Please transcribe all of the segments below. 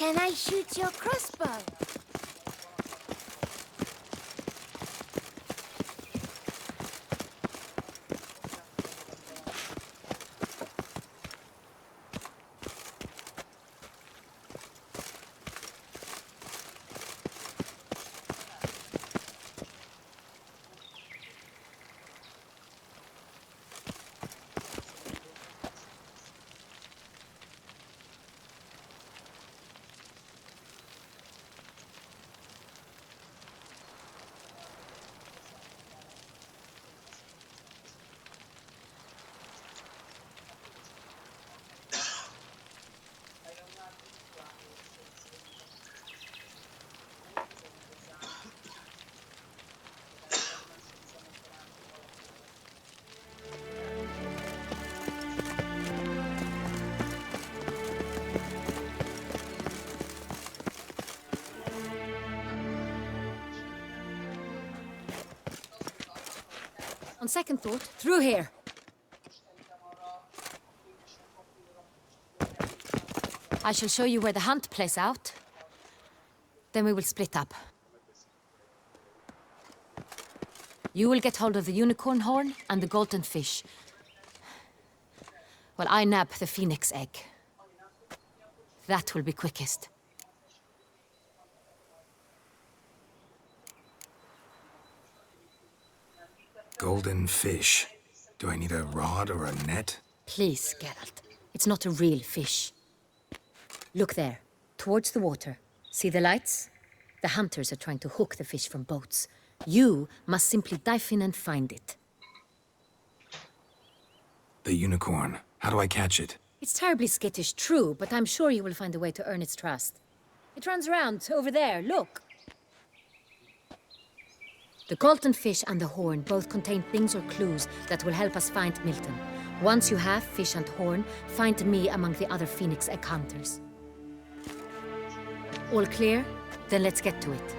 Can I shoot your crossbow? On second thought, through here. I shall show you where the hunt plays out. Then we will split up. You will get hold of the unicorn horn and the golden fish. While I nab the phoenix egg. That will be quickest. Golden fish. Do I need a rod or a net? Please, Geralt. It's not a real fish. Look there, towards the water. See the lights? The hunters are trying to hook the fish from boats. You must simply dive in and find it. The unicorn. How do I catch it? It's terribly skittish, true, but I'm sure you will find a way to earn its trust. It runs around, over there, look. The golden fish and the horn both contain things or clues that will help us find Milton. Once you have fish and horn, find me among the other phoenix egg hunters. All clear? Then let's get to it.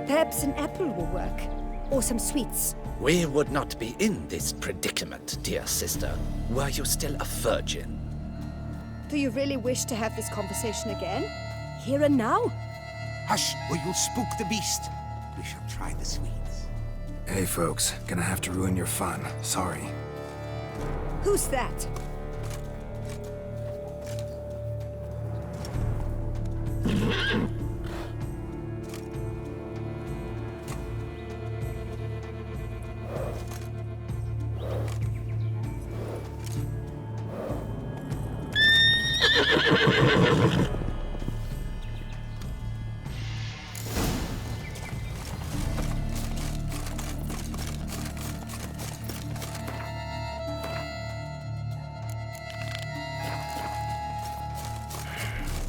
Perhaps an apple will work. Or some sweets. We would not be in this predicament, dear sister, were you still a virgin. Do you really wish to have this conversation again? Here and now? Hush, or you'll spook the beast. We shall try the sweets. Hey folks, gonna have to ruin your fun. Sorry. Who's that?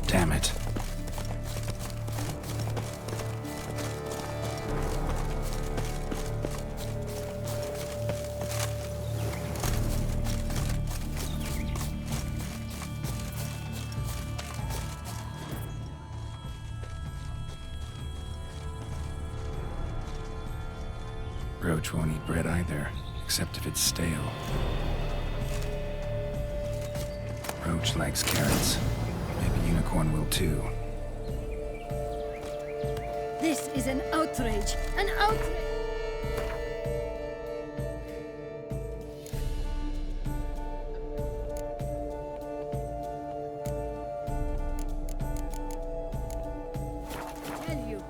Damn it. Roach won't eat bread either, except if it's stale. Roach likes carrots. Maybe Unicorn will too. This is an outrage! An outrage! I tell you.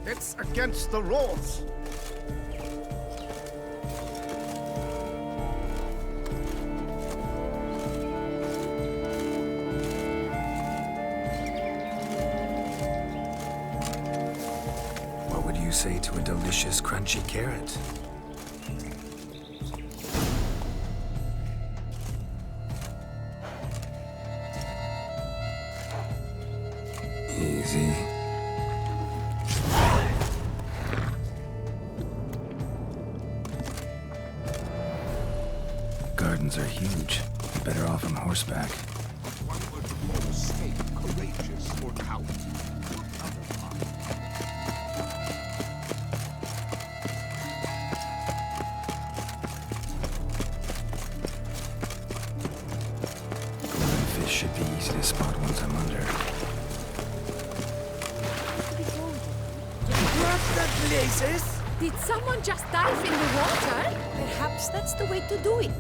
It's against the rules. say to a delicious, crunchy carrot? Easy. Gardens are huge. Better off on horseback. One word before stay courageous or coward. Golden fish should be easy to spot once I'm under. Did someone just dive in the water? Perhaps that's the way to do it.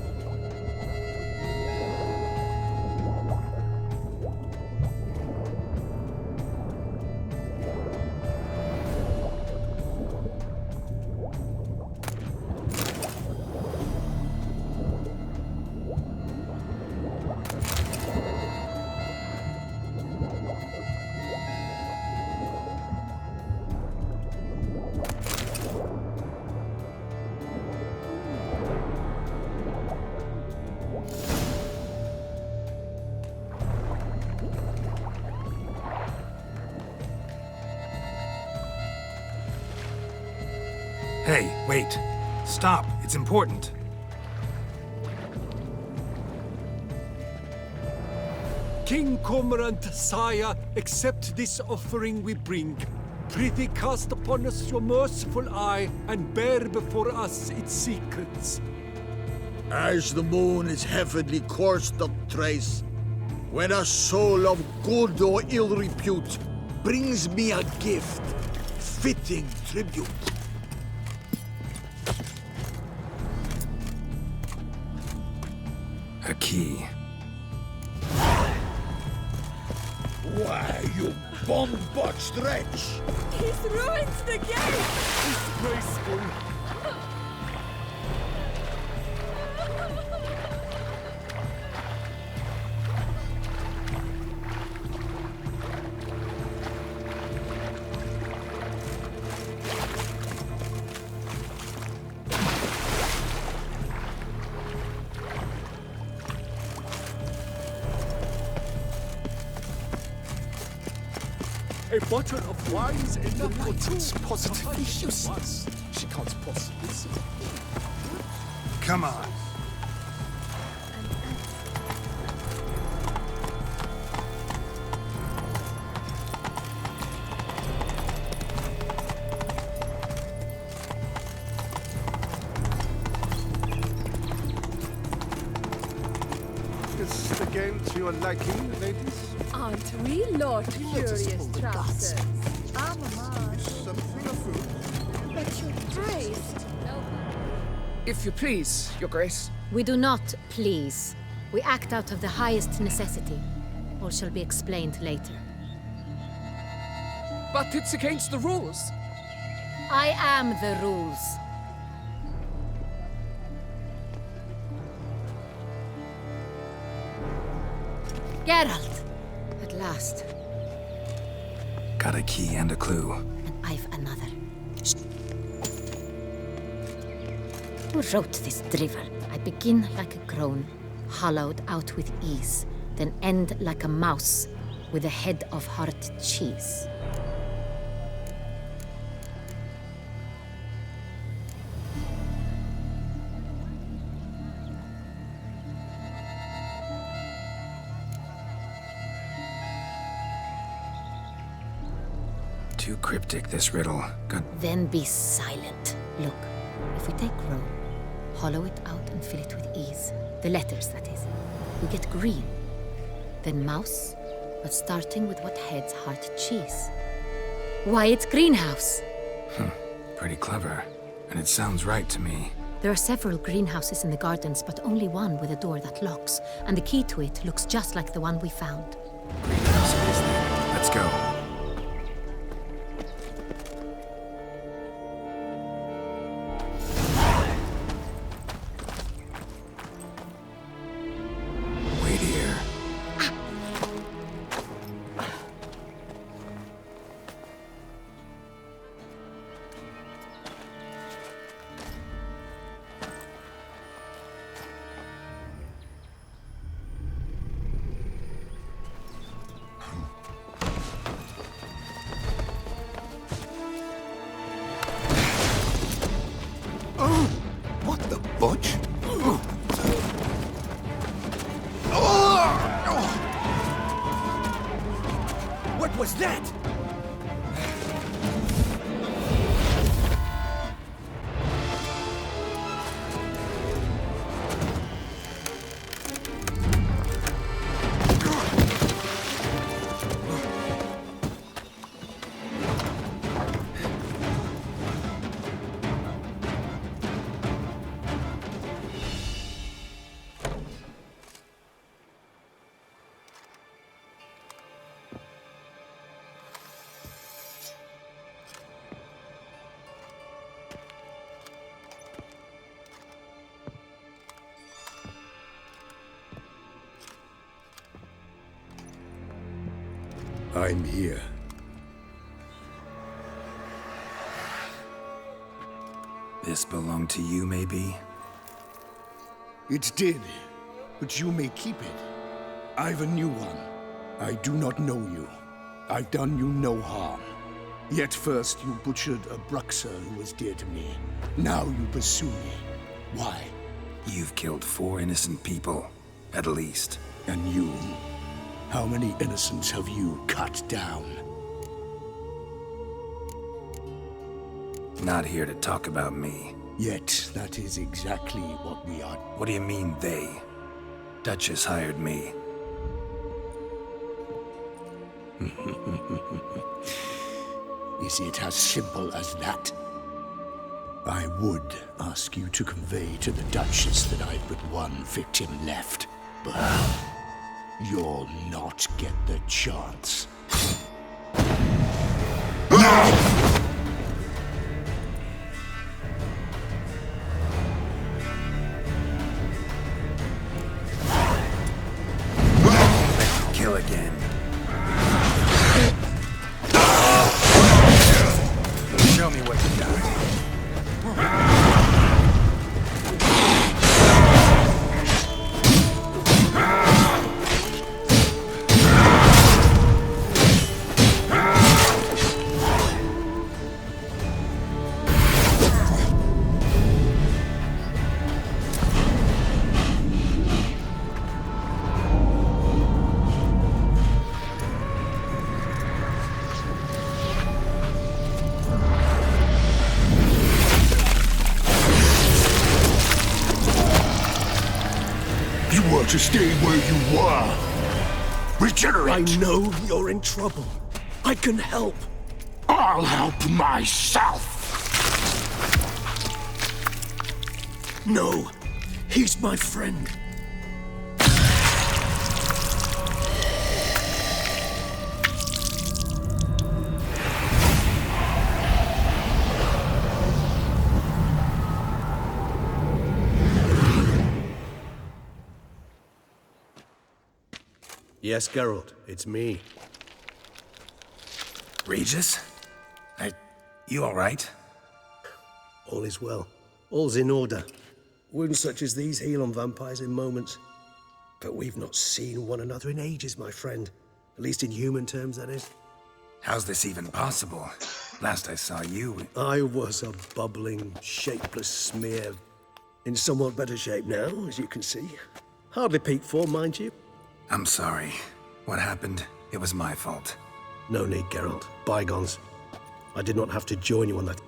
Hey, wait. Stop. It's important. King Cormorant, sire, accept this offering we bring. Prithee cast upon us your merciful eye, and bear before us its secrets. As the moon is heavenly coursed up trace, when a soul of good or ill repute brings me a gift, fitting tribute. A key. Why, you bomb-botched wretch! He's ruined the game! Disgraceful. A bottle of wine's enough for two. It's positively useless. She can't possibly see. Come on. Is the game to your liking, ladies? Aren't we, Lord Curious Trousers? I'm a man. Something of food. But your grace. If you please, Your Grace. We do not please. We act out of the highest necessity. All shall be explained later. But it's against the rules. I am the rules. Geralt! At last. Got a key and a clue. And I've another. Shh. Who wrote this drivel? I begin like a crone, hollowed out with ease, then end like a mouse with a head of hard cheese. Too cryptic, this riddle. Got Then be silent. Look, if we take Rome, hollow it out and fill it with ease, the letters, that is, we get green. Then mouse, but starting with what heads heart cheese. Why, it's greenhouse. pretty clever. And it sounds right to me. There are several greenhouses in the gardens, but only one with a door that locks, and the key to it looks just like the one we found. Greenhouse it is then. Let's go. Wait here. was that? I'm here. This belonged to you, maybe? It did, but you may keep it. I've a new one. I do not know you. I've done you no harm. Yet first you butchered a Bruxer who was dear to me. Now you pursue me. Why? You've killed 4 innocent people, at least. And you? How many innocents have you cut down? Not here to talk about me. Yet that is exactly what we are. What do you mean, they? Duchess hired me. Is it as simple as that? I would ask you to convey to the Duchess that I've but one victim left, but you'll not get the chance. Kill again. Show me what you got. To stay where you were. Regenerate! I know you're in trouble. I can help. I'll help myself! No, he's my friend. Yes, Geralt, it's me. Regis? You alright? All is well. All's in order. Wounds such as these heal on vampires in moments. But we've not seen one another in ages, my friend. At least in human terms, that is. How's this even possible? Last I saw you... I was a bubbling, shapeless smear. In somewhat better shape now, as you can see. Hardly peak form, mind you. I'm sorry. What happened? It was my fault. No need, Geralt. Bygones. I did not have to join you on that.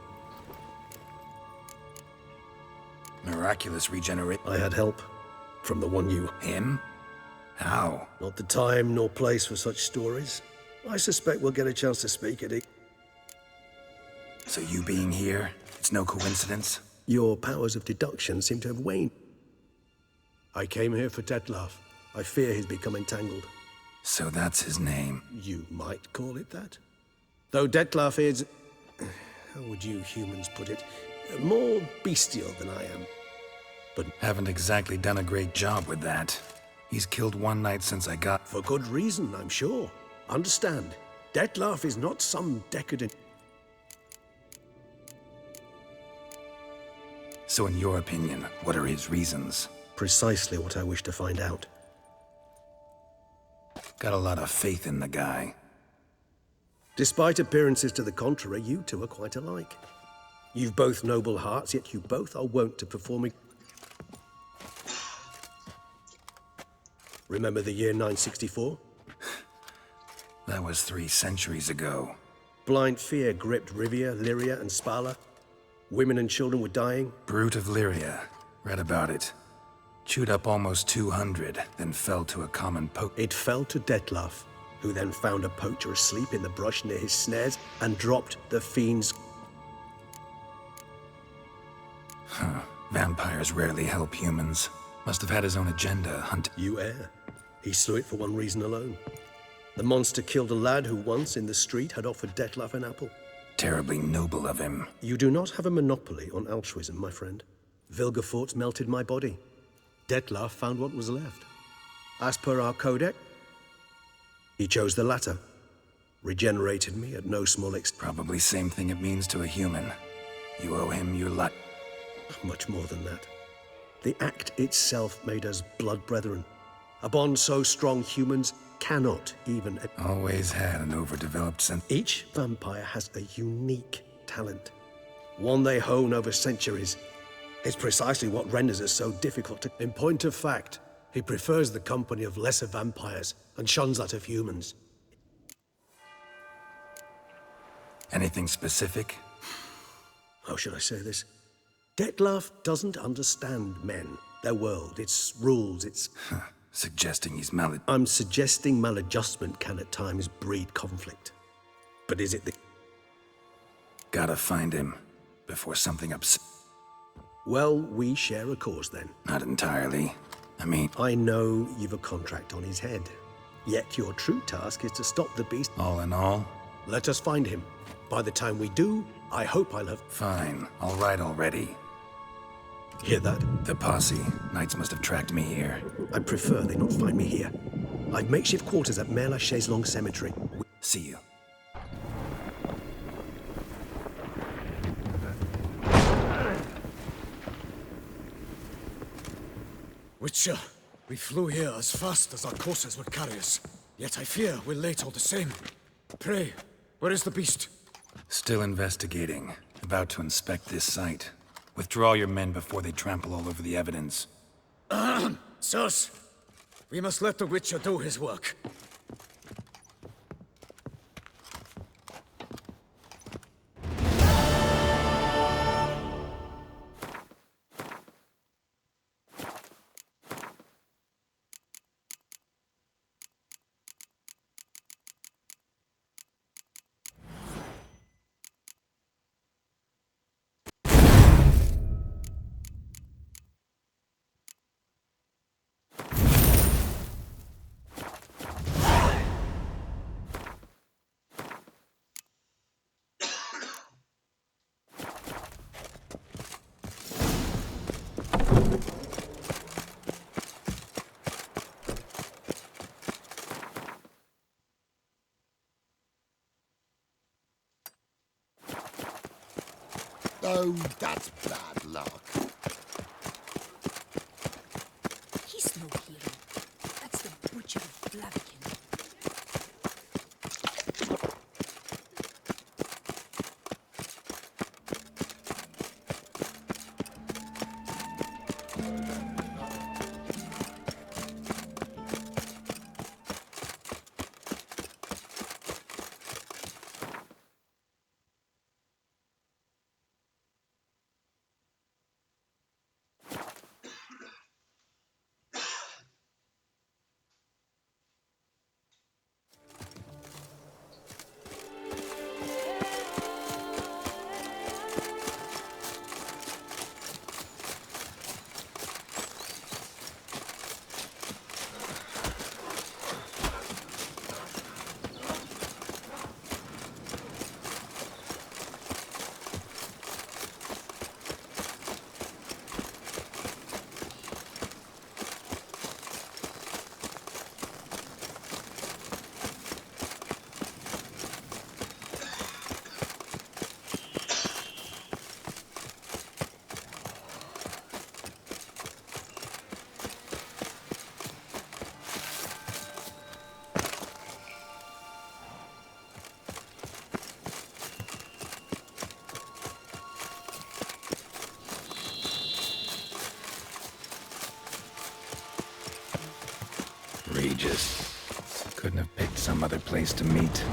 Miraculous regenerate... I had help. From the one you... Him? How? Not the time nor place for such stories. I suspect we'll get a chance to speak at it. So you being here, it's no coincidence? Your powers of deduction seem to have waned. I came here for Detlef. I fear he's become entangled. So that's his name. You might call it that. Though Detlef is... how would you humans put it? More bestial than I am. But Haven't exactly done a great job with that. He's killed one knight since I got... for good reason, I'm sure. Understand, Detlef is not some decadent... So in your opinion, what are his reasons? Precisely what I wish to find out. Got a lot of faith in the guy. Despite appearances to the contrary, you two are quite alike. You've both noble hearts, yet you both are wont to perform... Remember the year 964? The That was 3 centuries ago. Blind fear gripped Rivia, Lyria, and Spala. Women and children were dying. Brute of Lyria. Read about it. Chewed up almost 200, then fell to a common It fell to Detlaf, who then found a poacher asleep in the brush near his snares and dropped the fiend's... Huh. Vampires rarely help humans. Must have had his own agenda, hunt... You err. He slew it for one reason alone. The monster killed a lad who once, in the street, had offered Detlaf an apple. Terribly noble of him. You do not have a monopoly on altruism, my friend. Vilgefortz melted my body. Detlaf found what was left. As per our codex, he chose the latter. Regenerated me at no small expense. Probably same thing it means to a human. You owe him your life. Much more than that. The act itself made us blood brethren. A bond so strong humans cannot even... Always had an overdeveloped sense. Each vampire has a unique talent. One they hone over centuries. It's precisely what renders us so difficult to... In point of fact, he prefers the company of lesser vampires and shuns that of humans. Anything specific? How should I say this? Detlaf doesn't understand men, their world, its rules, its... Suggesting he's I'm suggesting maladjustment can at times breed conflict. But is it the... Gotta find him, before something Well, we share a cause then. Not entirely. I know you've a contract on his head. Yet your true task is to stop the beast. All in all? Let us find him. By the time we do, I hope I'll have... Fine. All right already. Hear that? The posse. Knights must have tracked me here. I prefer they not find me here. I've makeshift quarters at Mère Lachaise-Longue Cemetery. See you. Witcher, we flew here as fast as our courses would carry us. Yet I fear we're late all the same. Pray, where is the beast? Still investigating. About to inspect this site. Withdraw your men before they trample all over the evidence. Sirs, we must let the Witcher do his work. Oh, that's bad luck. He's no hero. That's the butcher of Blaviken. Regis. Couldn't have picked some other place to meet.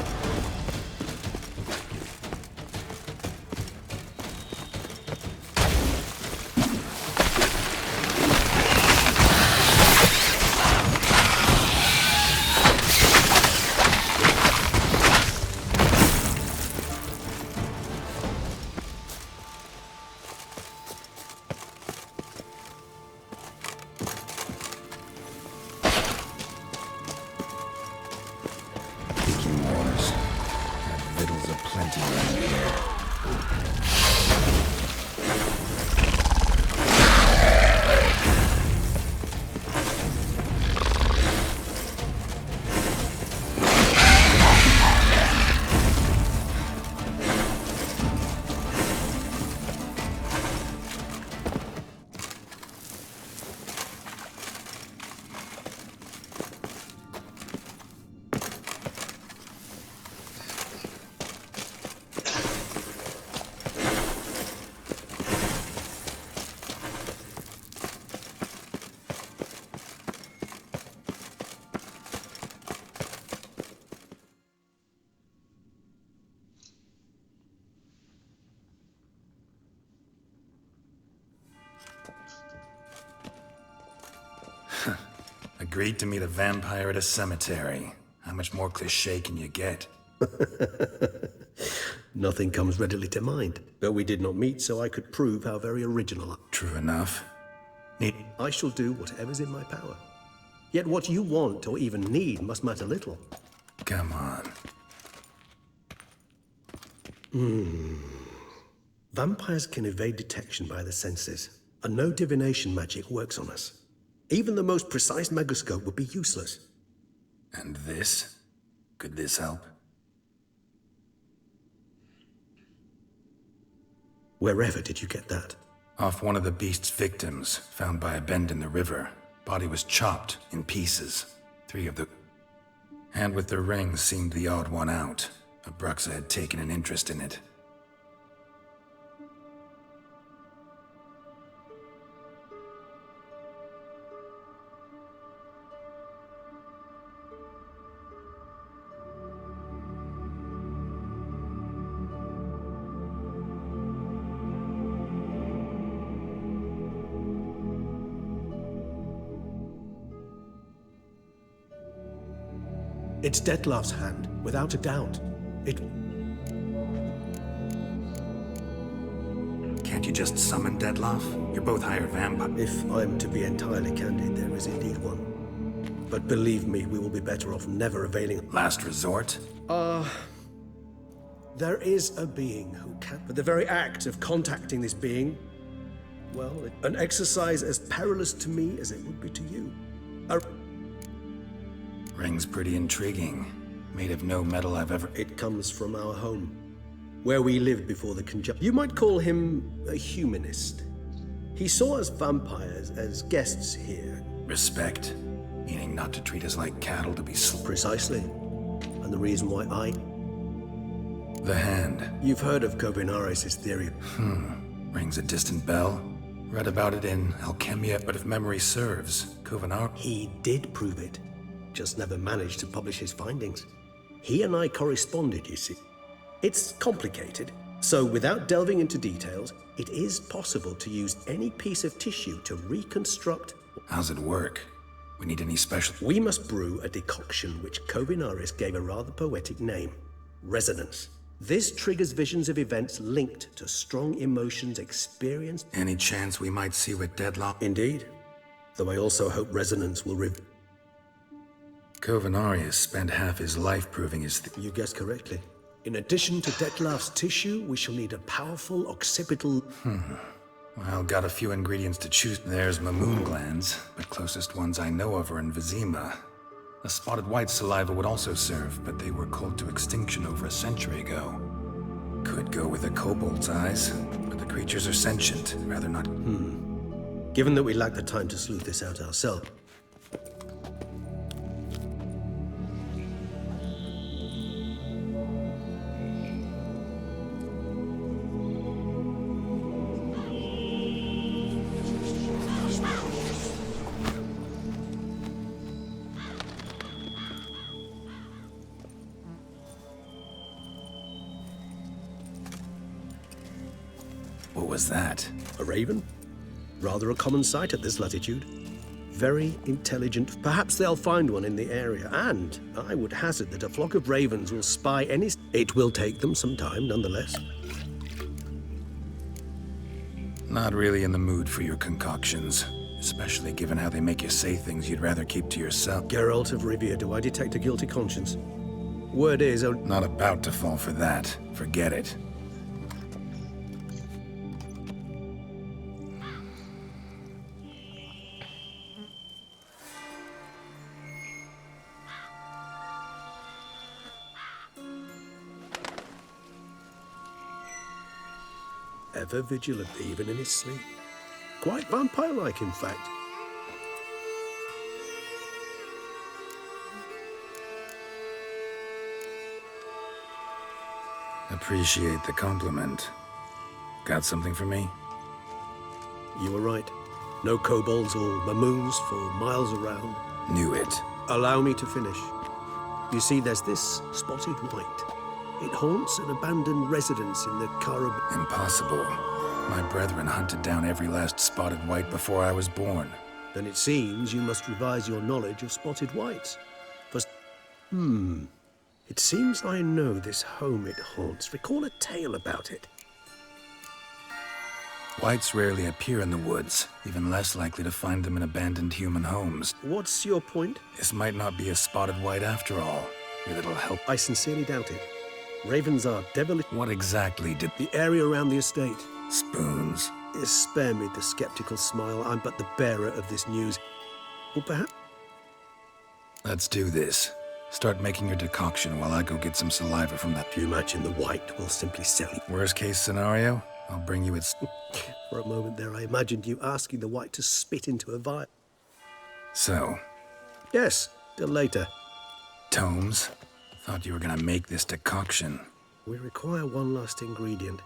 Agreed to meet a vampire at a cemetery. How much more cliché can you get? Nothing comes readily to mind. But we did not meet, so I could prove how very original. True enough. I shall do whatever's in my power. Yet what you want or even need must matter little. Come on. Vampires can evade detection by the senses, and no divination magic works on us. Even the most precise megoscope would be useless. And this? Could this help? Wherever did you get that? Off one of the beast's victims, found by a bend in the river. Body was chopped in pieces. 3 of the... Hand with the ring seemed the odd one out. Abruxa had taken an interest in it. It's Detlef's hand, without a doubt. Can't you just summon Detlef? You're both hired vampires. If I'm to be entirely candid, there is indeed one. But believe me, we will be better off never availing... Last resort? There is a being who can... But the very act of contacting this being... Well, an exercise as perilous to me as it would be to you. Ring's pretty intriguing. Made of no metal I've ever... It comes from our home, where we lived before the conjunction. You might call him a humanist. He saw us vampires as guests here. Respect, meaning not to treat us like cattle to be Precisely. And the reason why I... The hand. You've heard of Kovinaris' theory. Rings a distant bell. Read about it in Alchemia, but if memory serves, Kovinaris... He did prove it. Just never managed to publish his findings. He and I corresponded, you see. It's complicated, so without delving into details, it is possible to use any piece of tissue to reconstruct... How's it work? We need any special... We must brew a decoction which Kovinaris gave a rather poetic name. Resonance. This triggers visions of events linked to strong emotions experienced... Any chance we might see what Detlef... Indeed. Though I also hope resonance will Kovinaris spent half his life proving his... You guessed correctly. In addition to Detlef's tissue, we shall need a powerful occipital... Well, got a few ingredients to choose. There's mamoon glands, but closest ones I know of are in Vizima. A spotted white saliva would also serve, but they were cold to extinction over a century ago. Could go with a kobold's eyes, but the creatures are sentient, rather not... Given that we lack the time to sleuth this out ourselves... What was that? A raven? Rather a common sight at this latitude. Very intelligent. Perhaps they'll find one in the area, and I would hazard that a flock of ravens will spy any... It will take them some time, nonetheless. Not really in the mood for your concoctions, especially given how they make you say things you'd rather keep to yourself. Geralt of Rivia, do I detect a guilty conscience? Word is... Not about to fall for that. Forget it. Ever vigilant, even in his sleep. Quite vampire-like, in fact. Appreciate the compliment. Got something for me? You were right. No kobolds or mamoons for miles around. Knew it. Allow me to finish. You see, there's this spotted white. It haunts an abandoned residence in the Carib... Impossible. My brethren hunted down every last spotted white before I was born. Then it seems you must revise your knowledge of spotted whites. For... It seems I know this home it haunts. Recall a tale about it. Whites rarely appear in the woods, even less likely to find them in abandoned human homes. What's your point? This might not be a spotted white after all. Your little help. I sincerely doubt it. Ravens are devilish. What exactly did... The area around the estate. Spoons. Spare me the skeptical smile. I'm but the bearer of this news. Or perhaps... Let's do this. Start making your decoction while I go get some saliva from that... You imagine the white will simply sell you. Worst case scenario, I'll bring you its... For a moment there, I imagined you asking the white to spit into a vial. So? Yes, till later. Tomes? Thought you were gonna make this decoction. We require one last ingredient.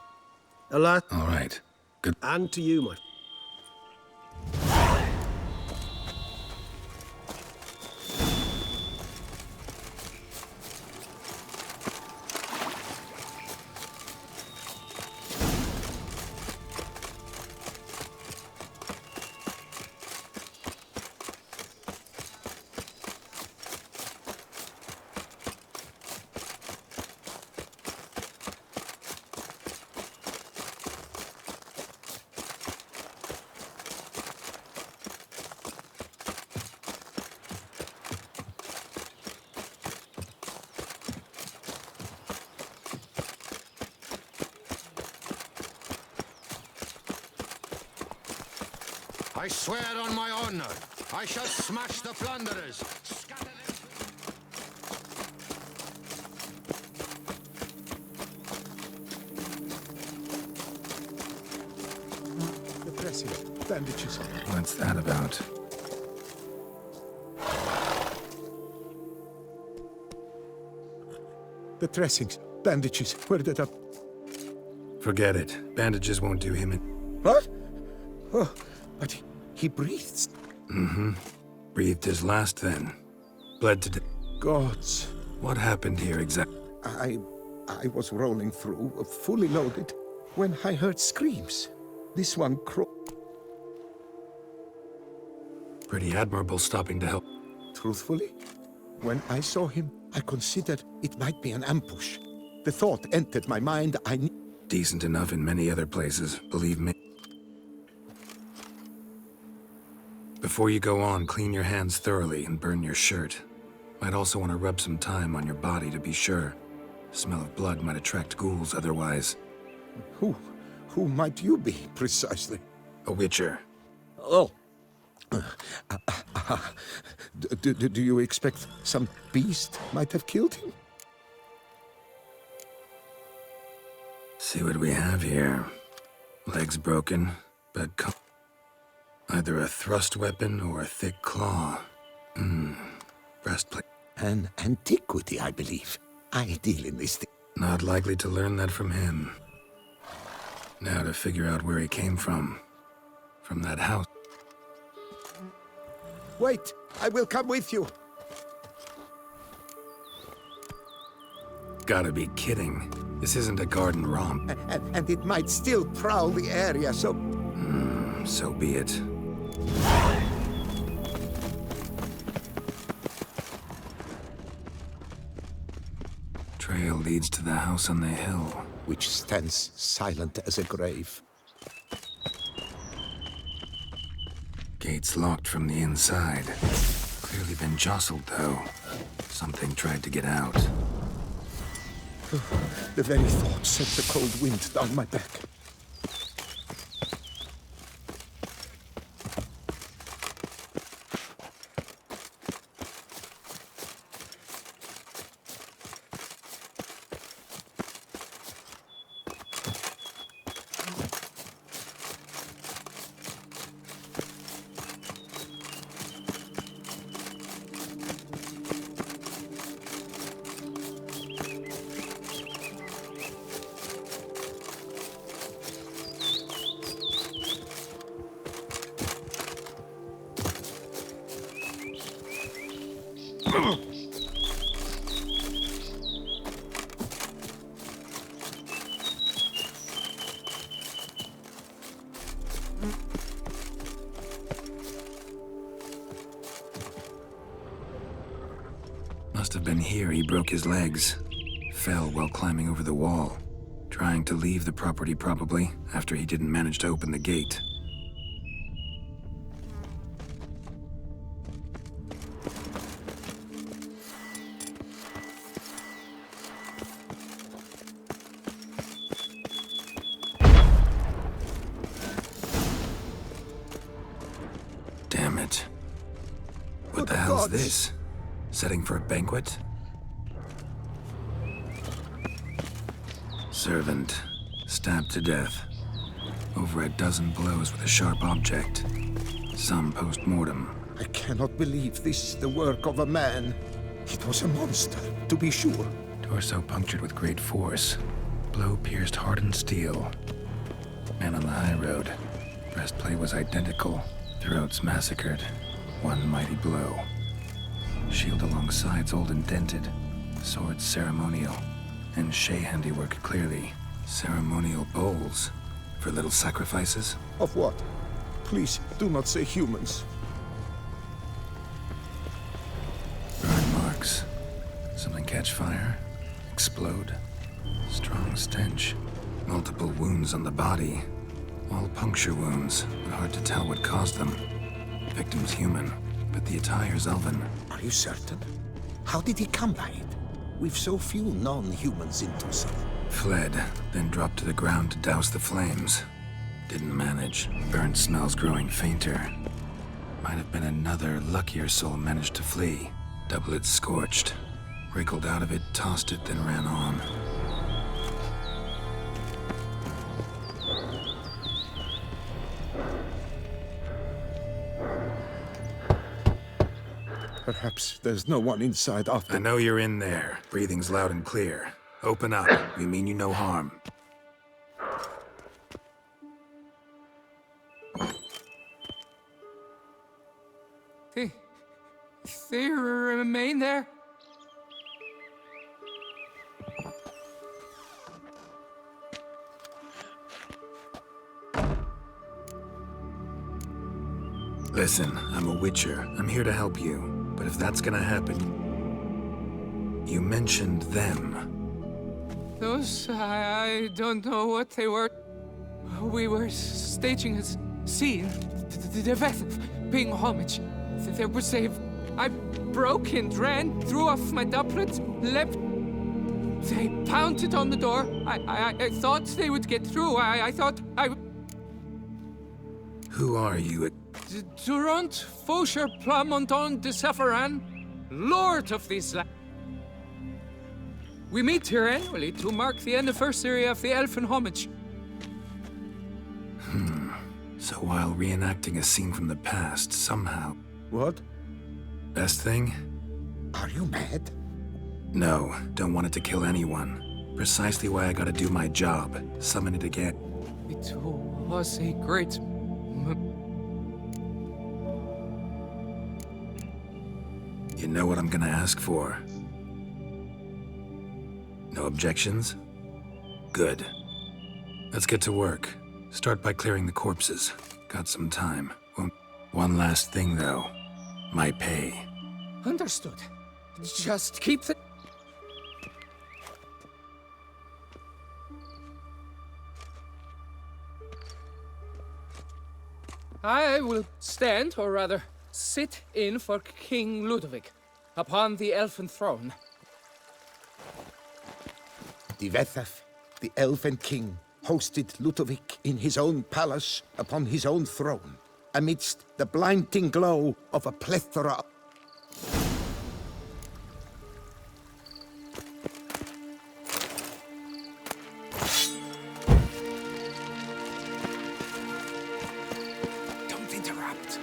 Alas. All right. Good. And to you, my... I swear on my honor, I shall smash the plunderers. The dressing, bandages. What's that about? The dressings, bandages, where did I... Forget it. Bandages won't do him in... What? Oh, but he breathes. Mm-hmm. Breathed his last then. Bled to death. Gods. What happened here exactly? I was rolling through, fully loaded, when I heard screams. This one Pretty admirable stopping to help. Truthfully, when I saw him, I considered it might be an ambush. The thought entered my mind, Decent enough in many other places, believe me. Before you go on, clean your hands thoroughly and burn your shirt. Might also want to rub some thyme on your body to be sure. Smell of blood might attract ghouls otherwise. Who might you be, precisely? A witcher. Oh. Do you expect some beast might have killed him? See what we have here. Legs broken, bad either a thrust weapon or a thick claw. Breastplate. An antiquity, I believe. I deal in this thing. Not likely to learn that from him. Now to figure out where he came from. From that house. Wait, I will come with you. Gotta be kidding. This isn't a garden romp. And it might still prowl the area, so... So be it. Trail leads to the house on the hill. Which stands silent as a grave. Gates locked from the inside. Clearly been jostled, though. Something tried to get out. The very thought sent a cold wind down my back. Must have been here he broke his legs. Fell while climbing over the wall. Trying to leave the property, probably, after he didn't manage to open the gate. Damn it. What the hell's this? Setting for a banquet? Servant, stabbed to death. Over a dozen blows with a sharp object. Some post-mortem. I cannot believe this is the work of a man. It was a monster, to be sure. Torso punctured with great force. Blow pierced hardened steel. Man on the high road. Breastplate was identical. Throats massacred. One mighty blow. Shield along sides old and dented. Sword ceremonial. And Shay handiwork clearly. Ceremonial bowls. For little sacrifices? Of what? Please, do not say humans. Burn marks. Something catch fire? Explode? Strong stench. Multiple wounds on the body. All puncture wounds, but hard to tell what caused them. Victim's human, but the attire's elven. Are you certain? How did he come by it? We've so few non-humans in Tucson. Fled, then dropped to the ground to douse the flames. Didn't manage. Burnt smells growing fainter. Might have been another luckier soul managed to flee. Doublet scorched. Wriggled out of it, tossed it, then ran on. Perhaps there's no one inside after... I know you're in there. Breathing's loud and clear. Open up. We mean you no harm. They remain there? Listen, I'm a witcher. I'm here to help you. But if that's gonna happen... You mentioned them. Those, I don't know what they were. We were staging a scene. The event of paying homage. There was I broke and ran, threw off my doublet, leapt. They pounded on the door. I thought they would get through. I thought I would... Who are you? Durant Faucher Plamonton de Safaran, Lord of these lands. We meet here annually to mark the anniversary of the Elfin homage. So while reenacting a scene from the past, somehow... What? Best thing? Are you mad? No, don't want it to kill anyone. Precisely why I gotta do my job. Summon it again. It was a great... You know what I'm gonna ask for. No objections? Good. Let's get to work. Start by clearing the corpses. Got some time. One last thing, though. My pay. Understood. Just keep the... I will stand, or rather, sit in for King Ludovic, upon the elfin throne. The Vethaf, the elven king, hosted Ludovic in his own palace upon his own throne, amidst the blinding glow of a plethora. Don't interrupt.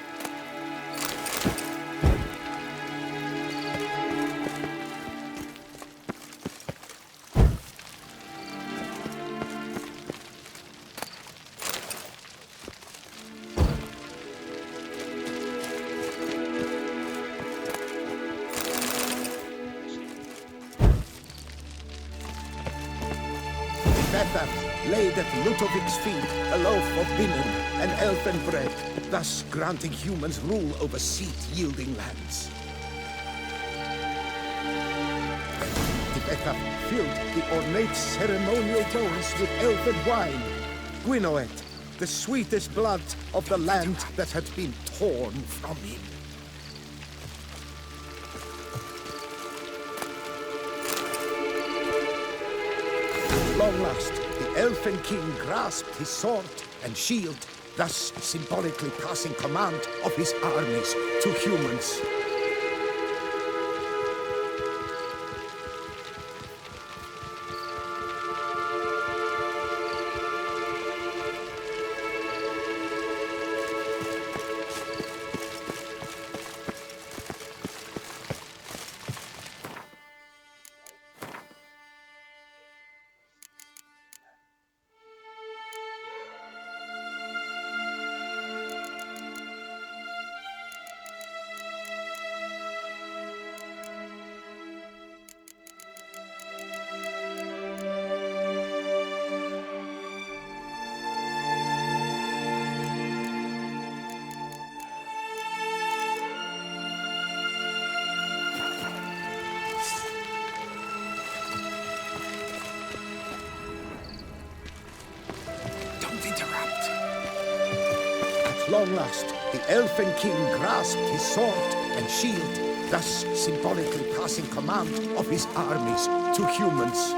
Vethaf laid at Ludovic's feet a loaf of linen and elven bread, thus granting humans rule over seed-yielding lands. The Vethaf filled the ornate ceremonial bowls with elven wine, Gwinoet, the sweetest blood of the land that had been torn from him. At long last, the elfin king grasped his sword and shield, thus symbolically passing command of his armies to humans. At long last, the elfin king grasped his sword and shield, thus symbolically passing command of his armies to humans.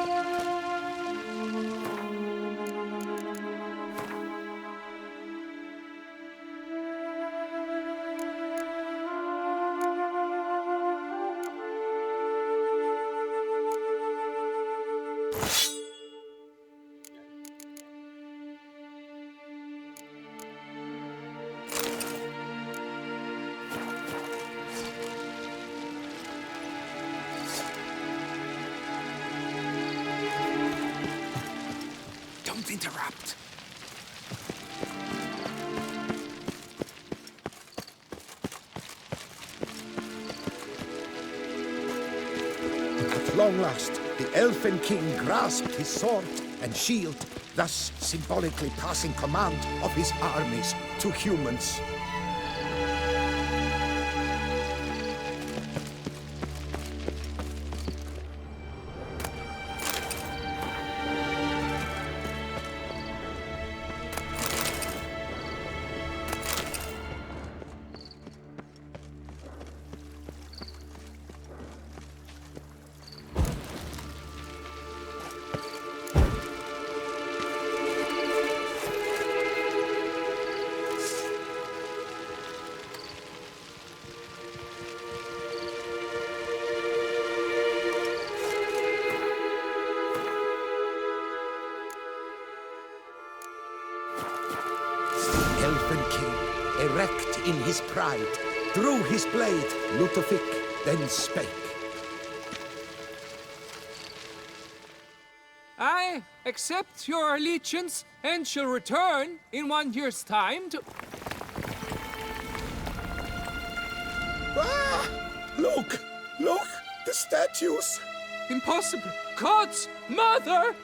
Don't interrupt. At long last, the elfin king grasped his sword and shield, thus symbolically passing command of his armies to humans. Elfin king, erect in his pride, drew his blade. Ludovic then spake. I accept your allegiance and shall return in 1 year's time to... Ah! Look! Look! The statues! Impossible! God's mother!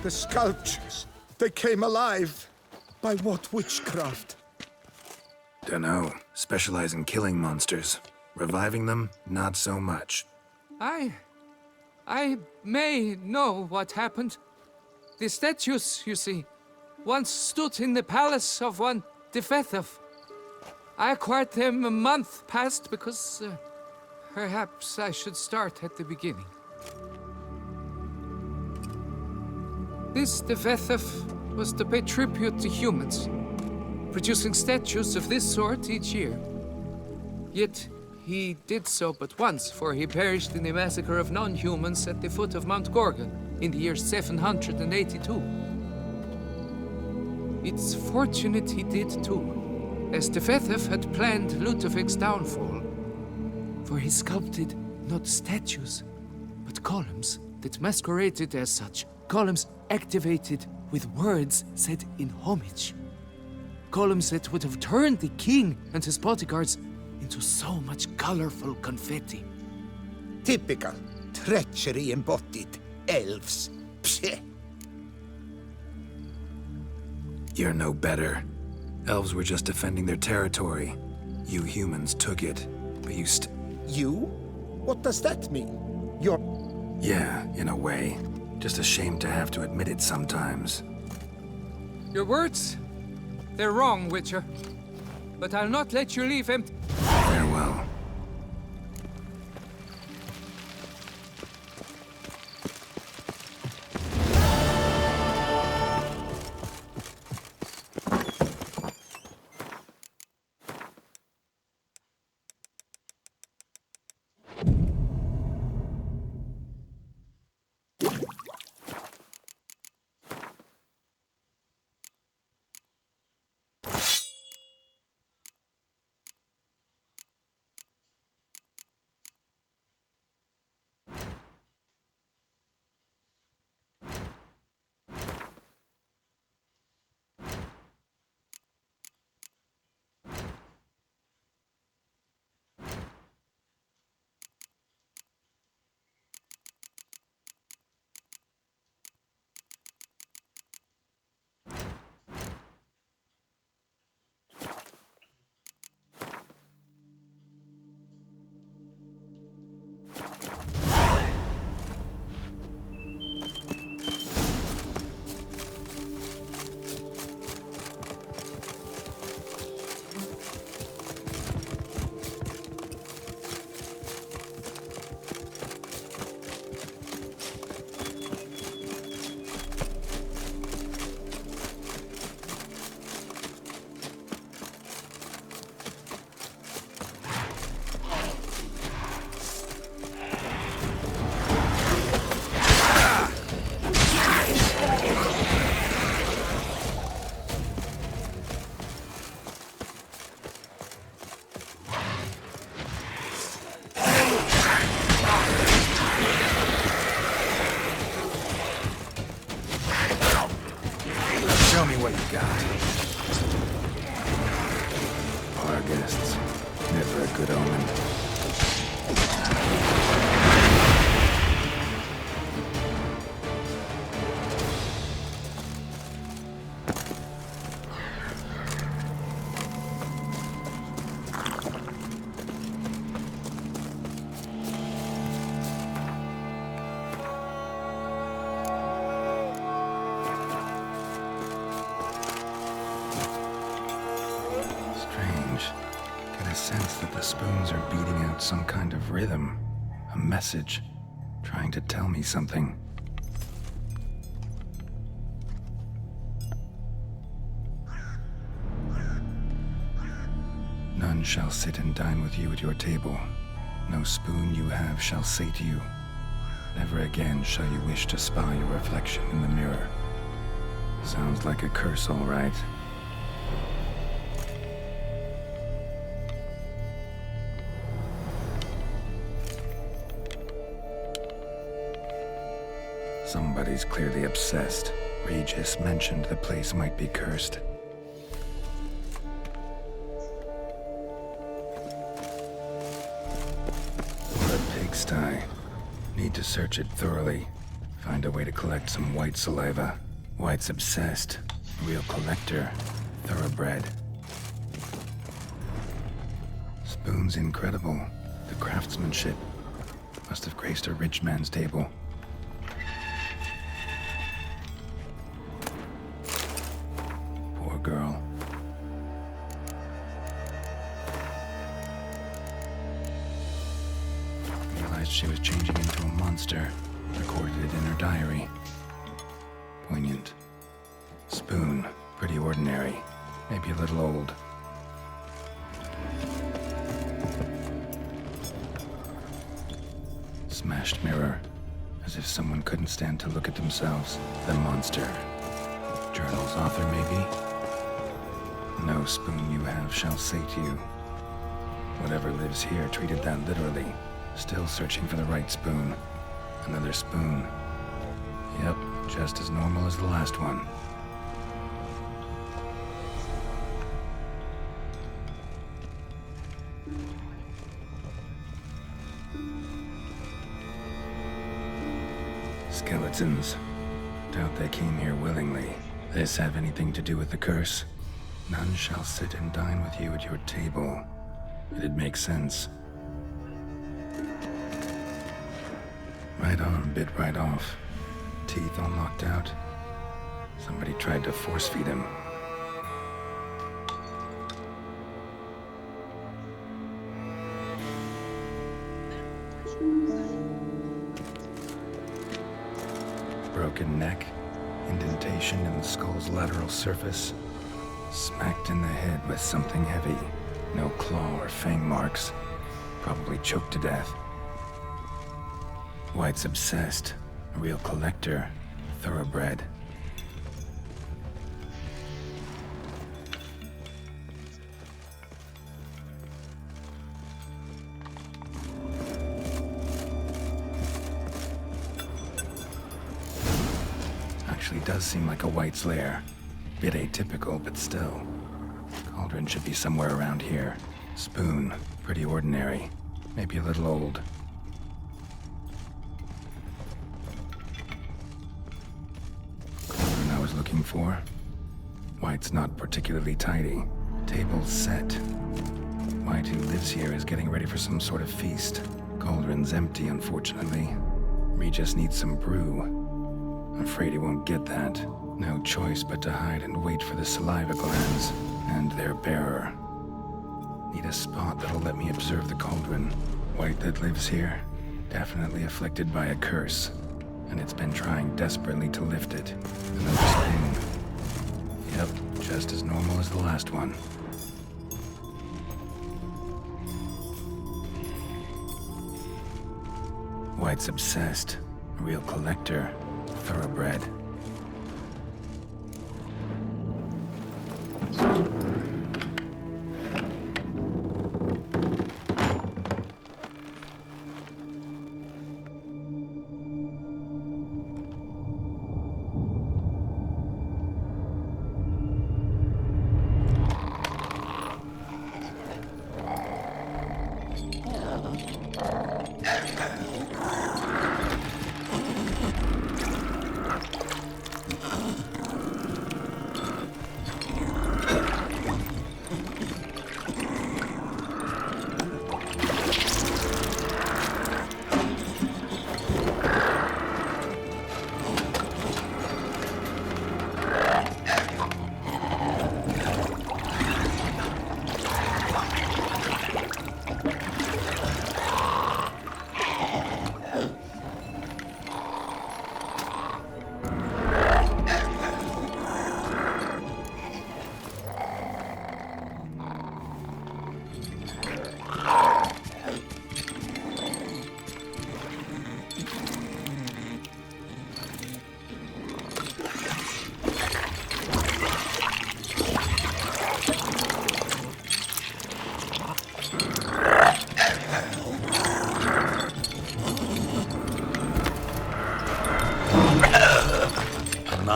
The sculptures, they came alive. By what witchcraft? Dunno. Specialize in killing monsters. Reviving them, not so much. I may know what happened. The statues, you see, once stood in the palace of one Defethov. I acquired them a month past because perhaps I should start at the beginning. This Defethov was to pay tribute to humans, producing statues of this sort each year. Yet he did so but once, for he perished in the massacre of non-humans at the foot of Mount Gorgon in the year 782. It's fortunate he did too, as Defethov had planned Ludovic's downfall. For he sculpted not statues, but columns that masqueraded as such. Columns activated with words said in homage. Columns that would have turned the king and his bodyguards into so much colorful confetti. Typical. Treachery embodied. Elves. Psheh. You're no better. Elves were just defending their territory. You humans took it, but You? What does that mean? You're... Yeah, in a way. Just ashamed to have to admit it sometimes. Your words? They're wrong, Witcher. But I'll not let you leave empty. Farewell. guests. Never a good omen. Spoons are beating out some kind of rhythm, a message, trying to tell me something. None shall sit and dine with you at your table. No spoon you have shall say to you, never again shall you wish to spy your reflection in the mirror. Sounds like a curse, all right. Somebody's clearly obsessed. Regis mentioned the place might be cursed. What a pigsty. Need to search it thoroughly. Find a way to collect some white saliva. White's obsessed. Real collector. Thoroughbred. Spoon's incredible. The craftsmanship. Must have graced a rich man's table. Girl. Realized she was changing into a monster. Recorded it in her diary. Poignant. Spoon. Pretty ordinary. Maybe a little old. Smashed mirror. As if someone couldn't stand to look at themselves. The monster. Journal's author, maybe? No spoon you have shall say to you. Whatever lives here treated that literally. Still searching for the right spoon. Another spoon. Yep, just as normal as the last one. Skeletons. Doubt they came here willingly. This have anything to do with the curse? None shall sit and dine with you at your table. It'd make sense. Right arm bit right off. Teeth all knocked out. Somebody tried to force feed him. Broken neck. Indentation in the skull's lateral surface. Smacked in the head with something heavy. No claw or fang marks. Probably choked to death. White's obsessed. A real collector. Thoroughbred. Actually does seem like a White's lair. Bit atypical, but still. Cauldron should be somewhere around here. Spoon, pretty ordinary. Maybe a little old. Cauldron I was looking for. White's not particularly tidy. Table's set. White, who lives here, is getting ready for some sort of feast. Cauldron's empty, unfortunately. Regis needs some brew. Afraid he won't get that. No choice but to hide and wait for the saliva glands and their bearer. Need a spot that'll let me observe the cauldron. White that lives here, definitely afflicted by a curse, and it's been trying desperately to lift it. Another spoon. Yep, just as normal as the last one. White's obsessed. A real collector. Thoroughbred.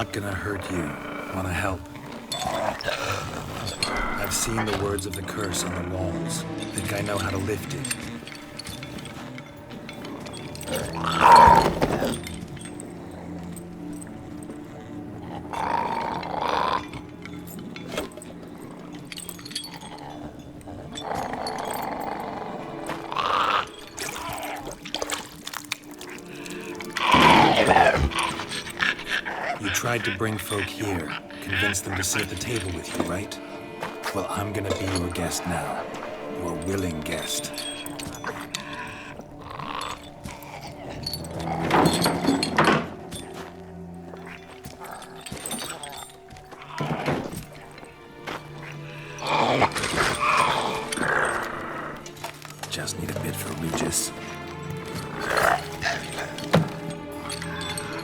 not gonna hurt you. Wanna help? I've seen the words of the curse on the walls. Think I know how to lift it. You tried to bring folk here, convince them to sit at the table with you, right? Well, I'm gonna be your guest now. Your willing guest. Just need a bit for Regis.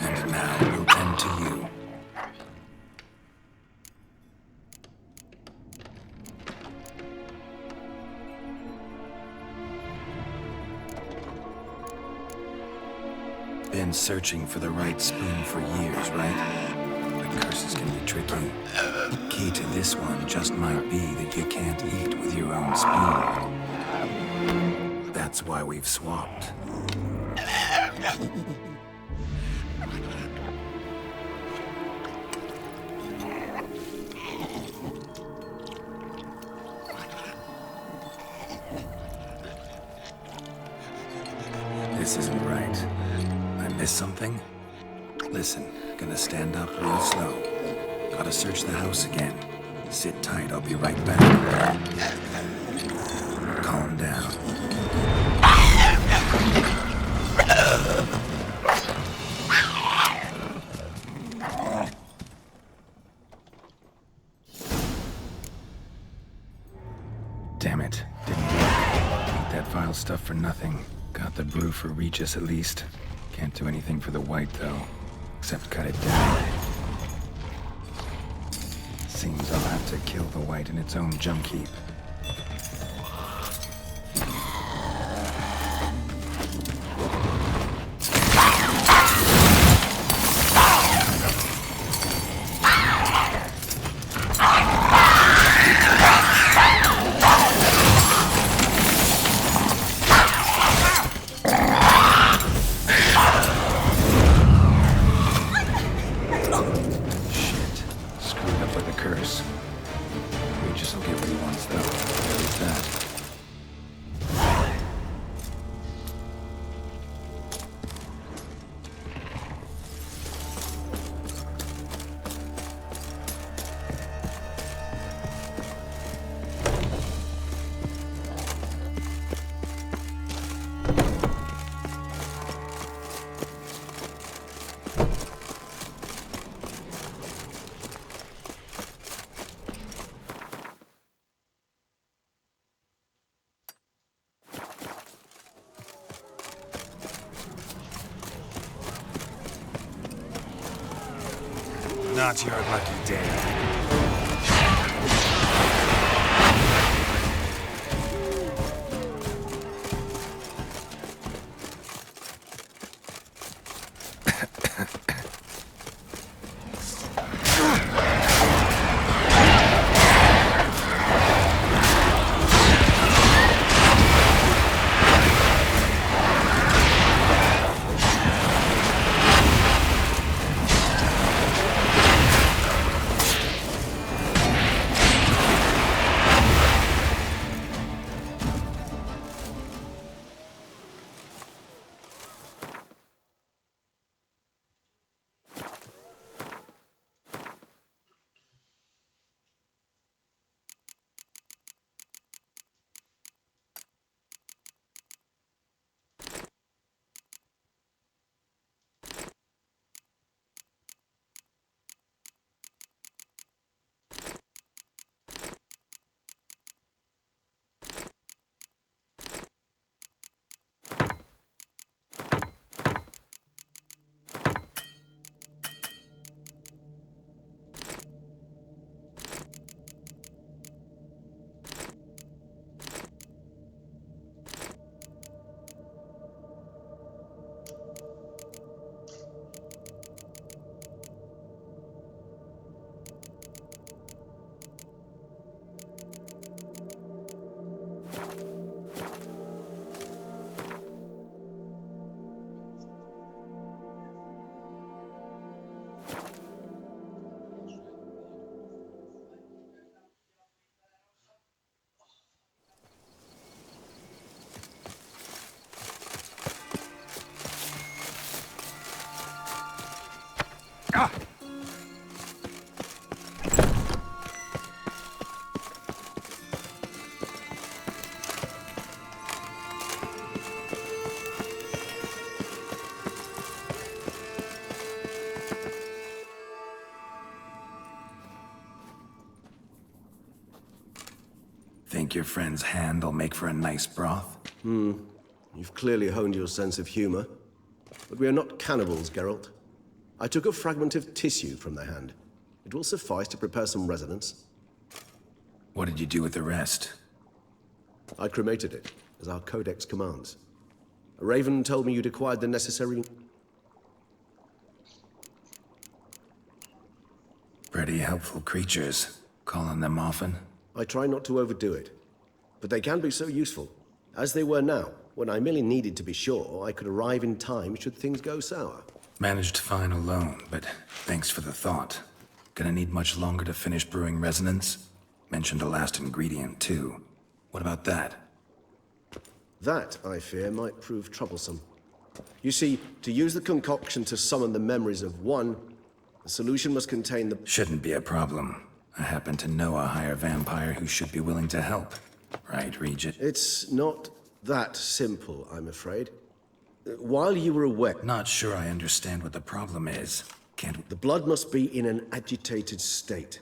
And now we'll tend to you. Been searching for the right spoon for years, right? But curses can be tricky. Key to this one just might be that you can't eat with your own spoon. That's why we've swapped. This isn't right. I missed something? Listen, gonna stand up real slow. Gotta search the house again. Sit tight, I'll be right back. Calm down. Damn it, didn't work. Eat that vile stuff for nothing. Got the brew for Regis at least. Can't do anything for the white though, except cut it down. Seems I'll have to kill the white in its own junk heap. Not your lucky day. Think your friend's hand will make for a nice broth? You've clearly honed your sense of humor. But we are not cannibals, Geralt. I took a fragment of tissue from the hand. It will suffice to prepare some resonance. What did you do with the rest? I cremated it, as our codex commands. A raven told me you'd acquired the necessary... Pretty helpful creatures. Calling them often? I try not to overdo it. But they can be so useful. As they were now, when I merely needed to be sure I could arrive in time should things go sour. Managed fine alone, but thanks for the thought. Gonna need much longer to finish brewing resonance? Mentioned a last ingredient, too. What about that? That, I fear, might prove troublesome. You see, to use the concoction to summon the memories of one, the solution must contain the... Shouldn't be a problem. I happen to know a higher vampire who should be willing to help. Right, Regent? It's not that simple, I'm afraid. While you were away... Not sure I understand what the problem is. The blood must be in an agitated state.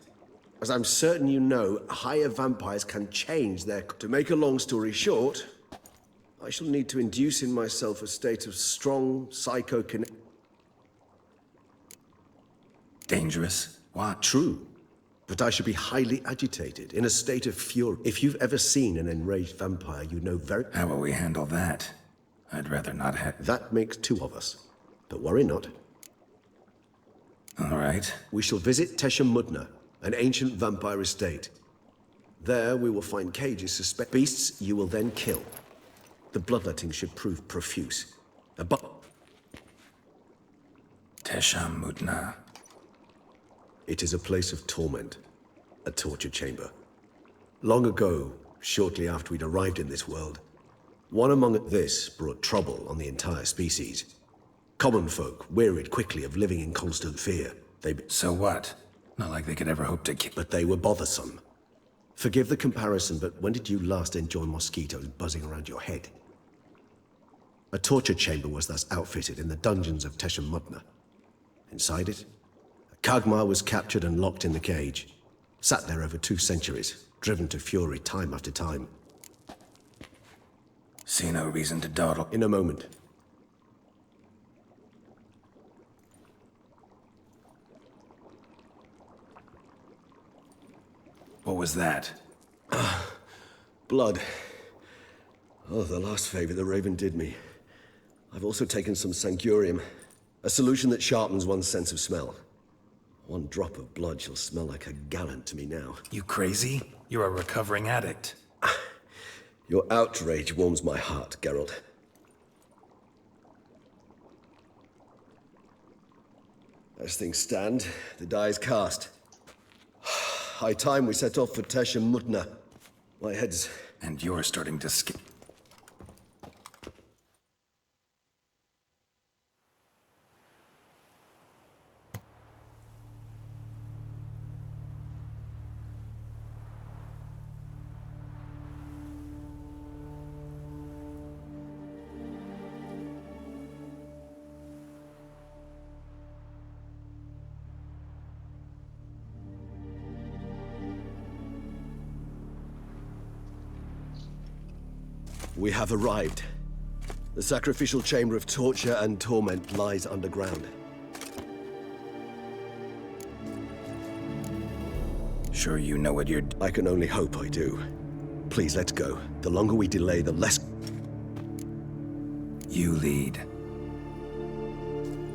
As I'm certain you know, higher vampires can change their... To make a long story short, I shall need to induce in myself a state of strong psychokinetic... Dangerous? What? True. But I should be highly agitated, in a state of fury. If you've ever seen an enraged vampire, you know very... How will we handle that? I'd rather not have... That makes two of us. But worry not. All right. We shall visit Tesha Mudna, an ancient vampire estate. There we will find cages suspect beasts you will then kill. The bloodletting should prove profuse. Tesha Mudna. It is a place of torment, a torture chamber. Long ago, shortly after we'd arrived in this world, one among this brought trouble on the entire species. Common folk wearied quickly of living in constant fear. So what? Not like they could ever hope to kill... But they were bothersome. Forgive the comparison, but when did you last enjoy mosquitoes buzzing around your head? A torture chamber was thus outfitted in the dungeons of Tesha Mudna. Inside it, Kagmar was captured and locked in the cage. Sat there over 2 centuries, driven to fury time after time. See no reason to dawdle. In a moment. What was that? Blood. Oh, the last favor the Raven did me. I've also taken some Sancurium, a solution that sharpens one's sense of smell. 1 drop of blood shall smell like a gallon to me now. You crazy? You're a recovering addict. Your outrage warms my heart, Geralt. As things stand, the die is cast. High time we set off for Tesha Mudna. My head's... And you're starting to skip. We have arrived. The sacrificial chamber of torture and torment lies underground. Sure you know what you're... I can only hope I do. Please, let's go. The longer we delay, the less... You lead.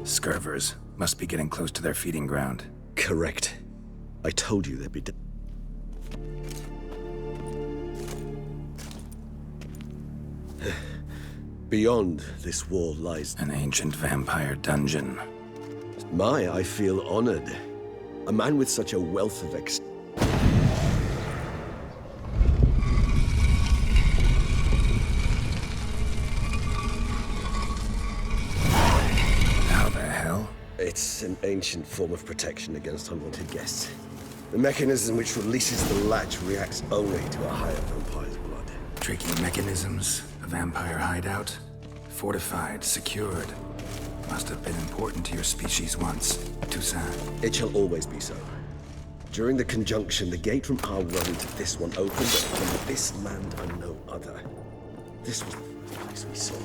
Scurvers must be getting close to their feeding ground. Correct. I told you there'd be... Beyond this wall lies an ancient vampire dungeon. I feel honored. A man with such a wealth of How the hell? It's an ancient form of protection against unwanted guests. The mechanism which releases the latch reacts only to a higher vampire's blood. Tricky mechanisms, a vampire hideout. Fortified, secured. Must have been important to your species once. Toussaint. It shall always be so. During the conjunction, the gate from our world into this one opened, but from this land and no other. This was the place we saw.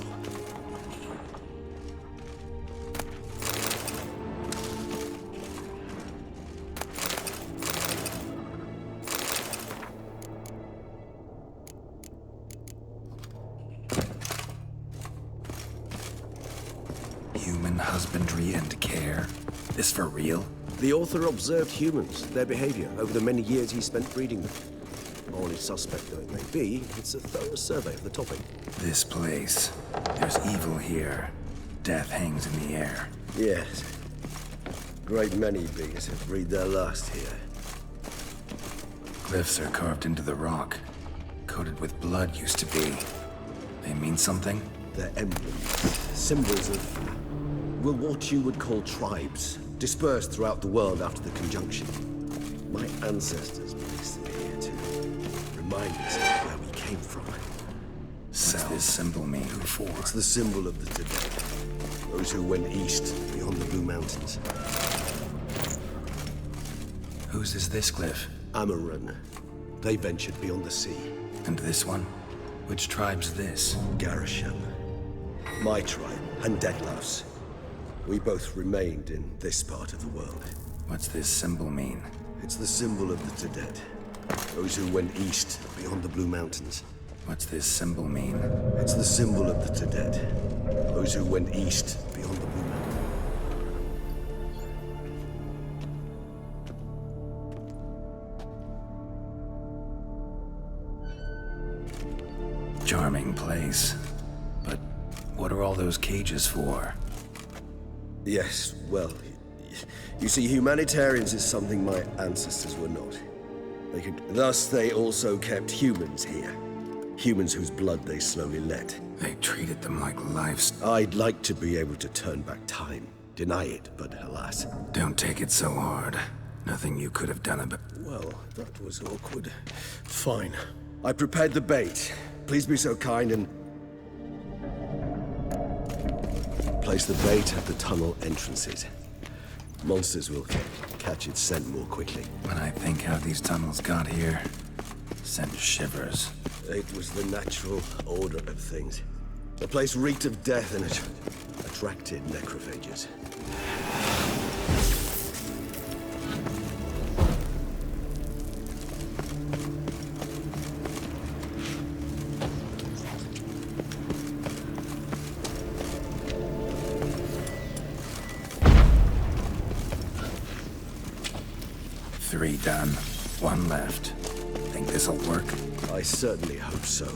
Human husbandry and care. This for real? The author observed humans, their behavior, over the many years he spent breeding them. Morally suspect though it may be, it's a thorough survey of the topic. This place. There's evil here. Death hangs in the air. Yes. Great many beings have breathed their last here. Glyphs are carved into the rock. Coated with blood used to be. They mean something? They're emblems, symbols of, well, what you would call tribes, dispersed throughout the world after the conjunction. My ancestors placed them here to remind us of where we came from. What's this symbol mean? Who for? It's the symbol of the dead. Those who went east, beyond the Blue Mountains. Whose is this glyph? Amaran. They ventured beyond the sea. And this one? Which tribe's this? Garisham. My tribe, and Deadlouse. We both remained in this part of the world. What's this symbol mean? It's the symbol of the Dead. Those who went east, beyond the Blue Mountains. What's this symbol mean? It's the symbol of the Dead. Those who went east, beyond the Blue Mountains. Charming place. But what are all those cages for? Yes, well, you see, humanitarians is something my ancestors were not. Thus, they also kept humans here. Humans whose blood they slowly let. They treated them like lives. I'd like to be able to turn back time. Deny it, but alas. Don't take it so hard. Nothing you could have done about... Well, that was awkward. Fine. I prepared the bait. Please be so kind and... place the bait at the tunnel entrances. Monsters will catch its scent more quickly. When I think how these tunnels got here, sent shivers. It was the natural order of things. The place reeked of death and it attracted necrophages. Three done. One left. Think this'll work? I certainly hope so.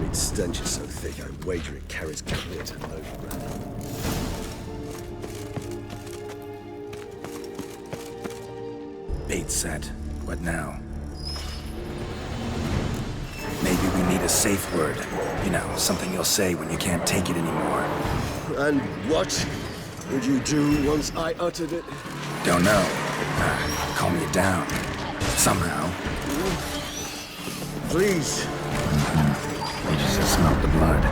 Its stench is so thick, I wager it carries clear to no breath. Bait set. What now? Maybe we need a safe word. You know, something you'll say when you can't take it anymore. And what would you do once I uttered it? Don't know. Calm you down. Somehow. Please. You just smelled the blood.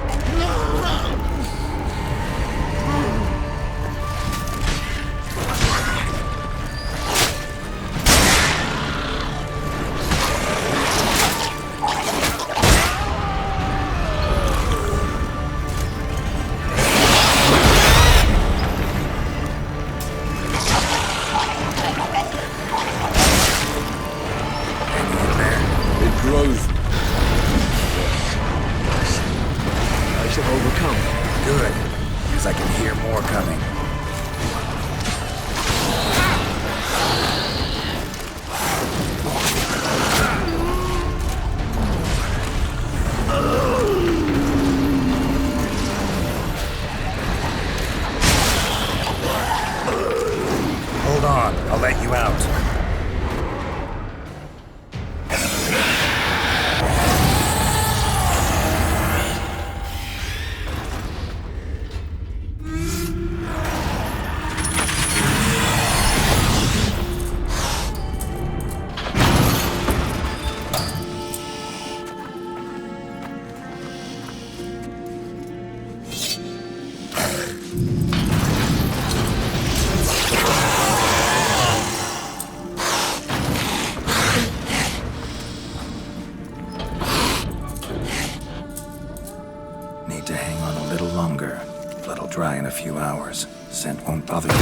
need to hang on a little longer. Blood'll dry in a few hours. Scent won't bother you.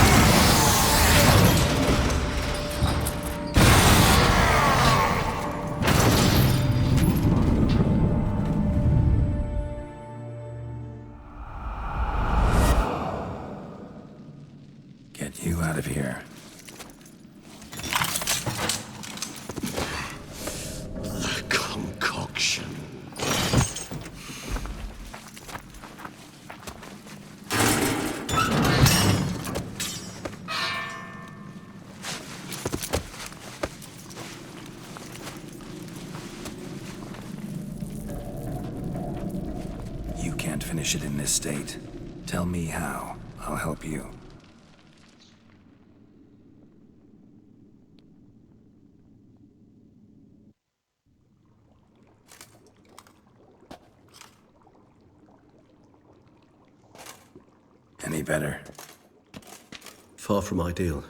Get you out of here. The concoction. You can't finish it in this state. Tell me how. I'll help you. Any better? Far from ideal.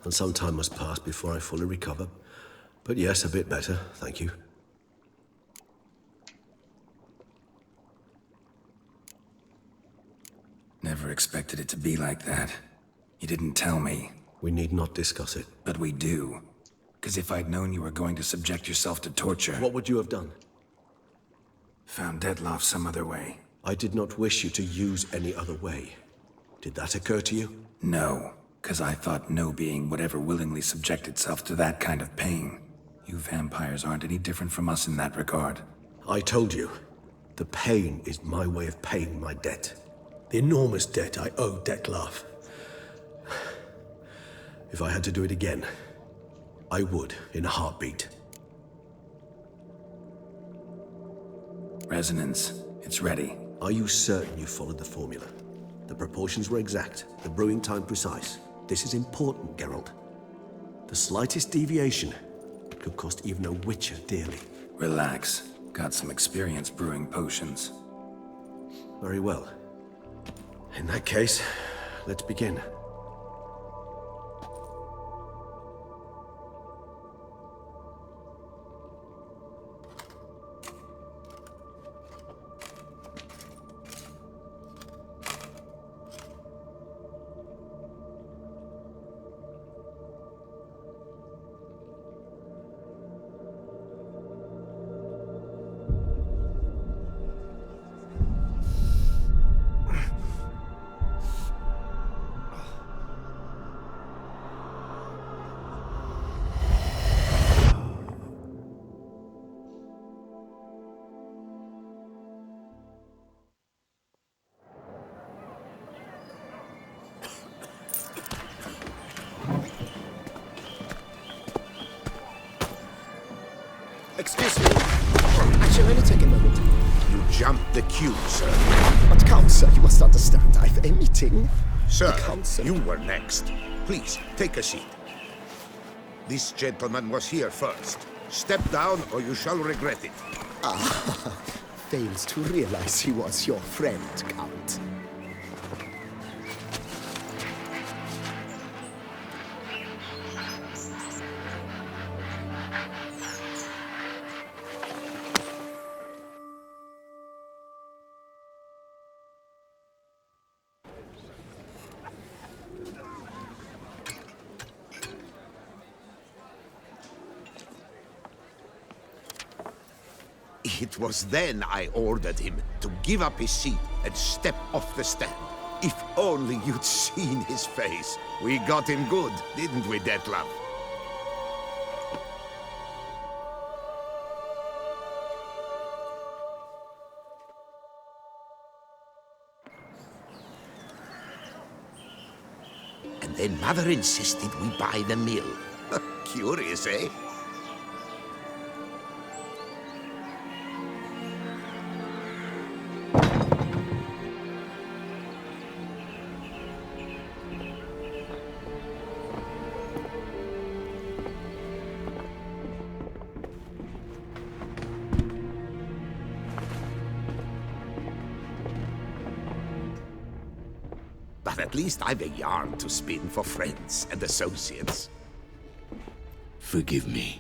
And some time must pass before I fully recover. But yes, a bit better, thank you. Never expected it to be like that. You didn't tell me. We need not discuss it. But we do. Because if I'd known you were going to subject yourself to torture... What would you have done? Found Dettlaff some other way. I did not wish you to use any other way. Did that occur to you? No, because I thought no being would ever willingly subject itself to that kind of pain. You vampires aren't any different from us in that regard. I told you, the pain is my way of paying my debt. The enormous debt I owe Dettlaff. If I had to do it again, I would, in a heartbeat. Resonance, it's ready. Are you certain you followed the formula? The proportions were exact, the brewing time precise. This is important, Geralt. The slightest deviation could cost even a witcher dearly. Relax. Got some experience brewing potions. Very well. In that case, let's begin. Excuse me. Actually, only take a moment. You jumped the queue, sir. But Count, sir, you must understand. I've a meeting. Sir, The council. you were next. Please, take a seat. This gentleman was here first. Step down or you shall regret it. Fails to realize he was your friend, Count. It was then I ordered him to give up his seat and step off the stand. If only you'd seen his face. We got him good, didn't we, Dettlaff? And then Mother insisted we buy the mill. Curious, eh? But at least I've a yarn to spin for friends and associates. Forgive me.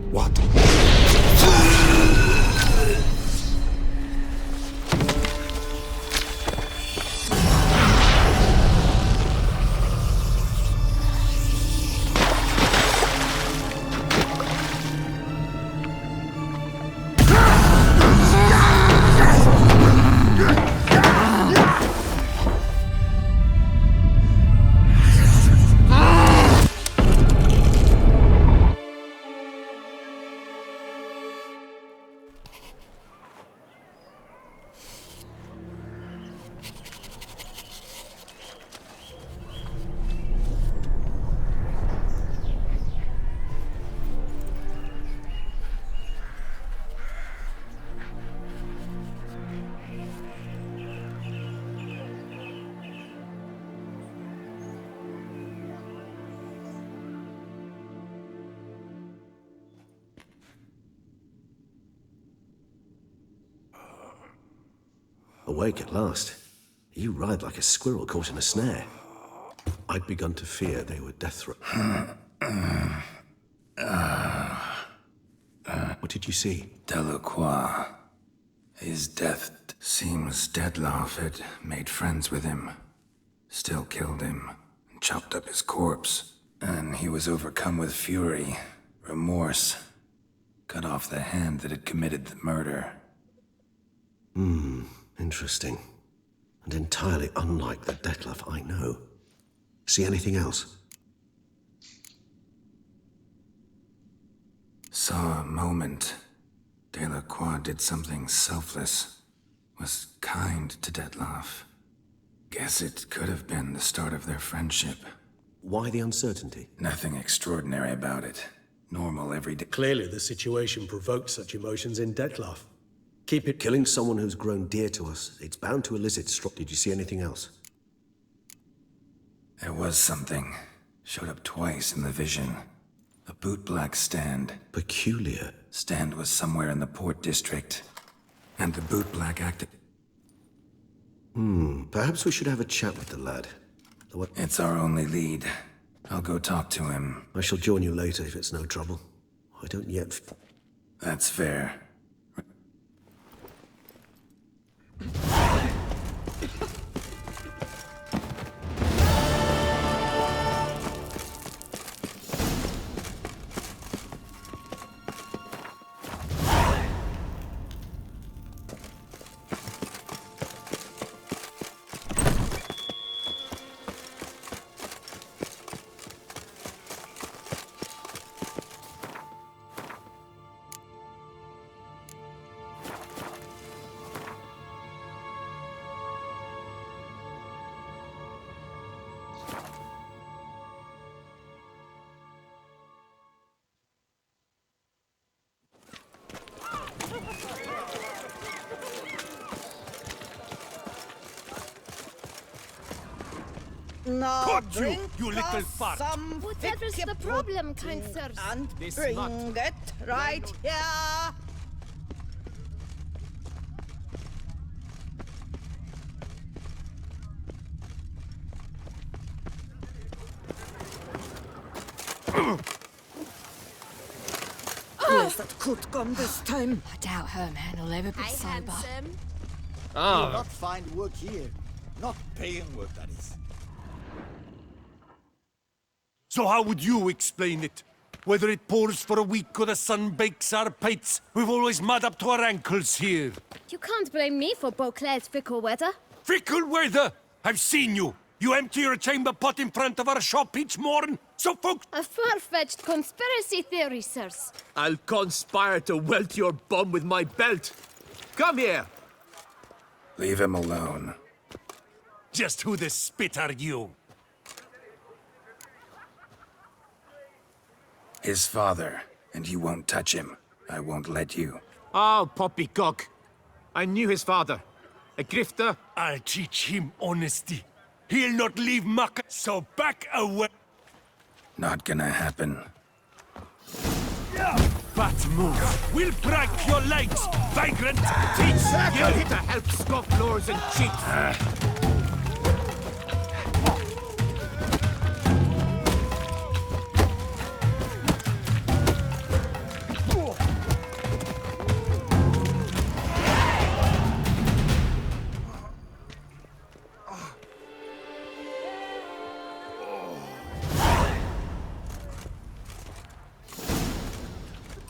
What? Awake at last. You ride like a squirrel caught in a snare. I'd begun to fear they were death throes. What did you see? Delacroix. His death seems Dettlaff had made friends with him. Still killed him, and chopped up his corpse. And he was overcome with fury, remorse. Cut off the hand that had committed the murder. Interesting. And entirely unlike the Dettlaff I know. See anything else? Saw a moment. Delacroix did something selfless. Was kind to Dettlaff. Guess it could have been the start of their friendship. Why the uncertainty? Nothing extraordinary about it. Normal, everyday. Clearly the situation provoked such emotions in Dettlaff. Keep it. Killing someone who's grown dear to us, it's bound to elicit strong. Did you see anything else? There was something. Showed up twice in the vision. A bootblack stand. Peculiar. Stand was somewhere in the Port District. And the bootblack acted. Perhaps we should have a chat with the lad. It's our only lead. I'll go talk to him. I shall join you later if it's no trouble. I don't yet... That's fair. Caught you little fart! Whatever is the problem, kind sirs? And bring it right here. Yes, that could come this time. I doubt her man will ever be sober. You'll not find work here. Not paying work, that is. So how would you explain it? Whether it pours for a week or the sun bakes our pates, we've always mud up to our ankles here. You can't blame me for Beauclair's fickle weather. Fickle weather! I've seen you! You empty your chamber pot in front of our shop each morn, so folks... A far-fetched conspiracy theory, sirs. I'll conspire to welt your bum with my belt. Come here! Leave him alone. Just who the spit are you? His father, and you won't touch him. I won't let you. Oh, poppycock. I knew his father. A grifter. I'll teach him honesty. He'll not leave muck, so back away. Not gonna happen. Fat move. We'll break your legs, vagrant. Teach you to help scofflaws and cheats.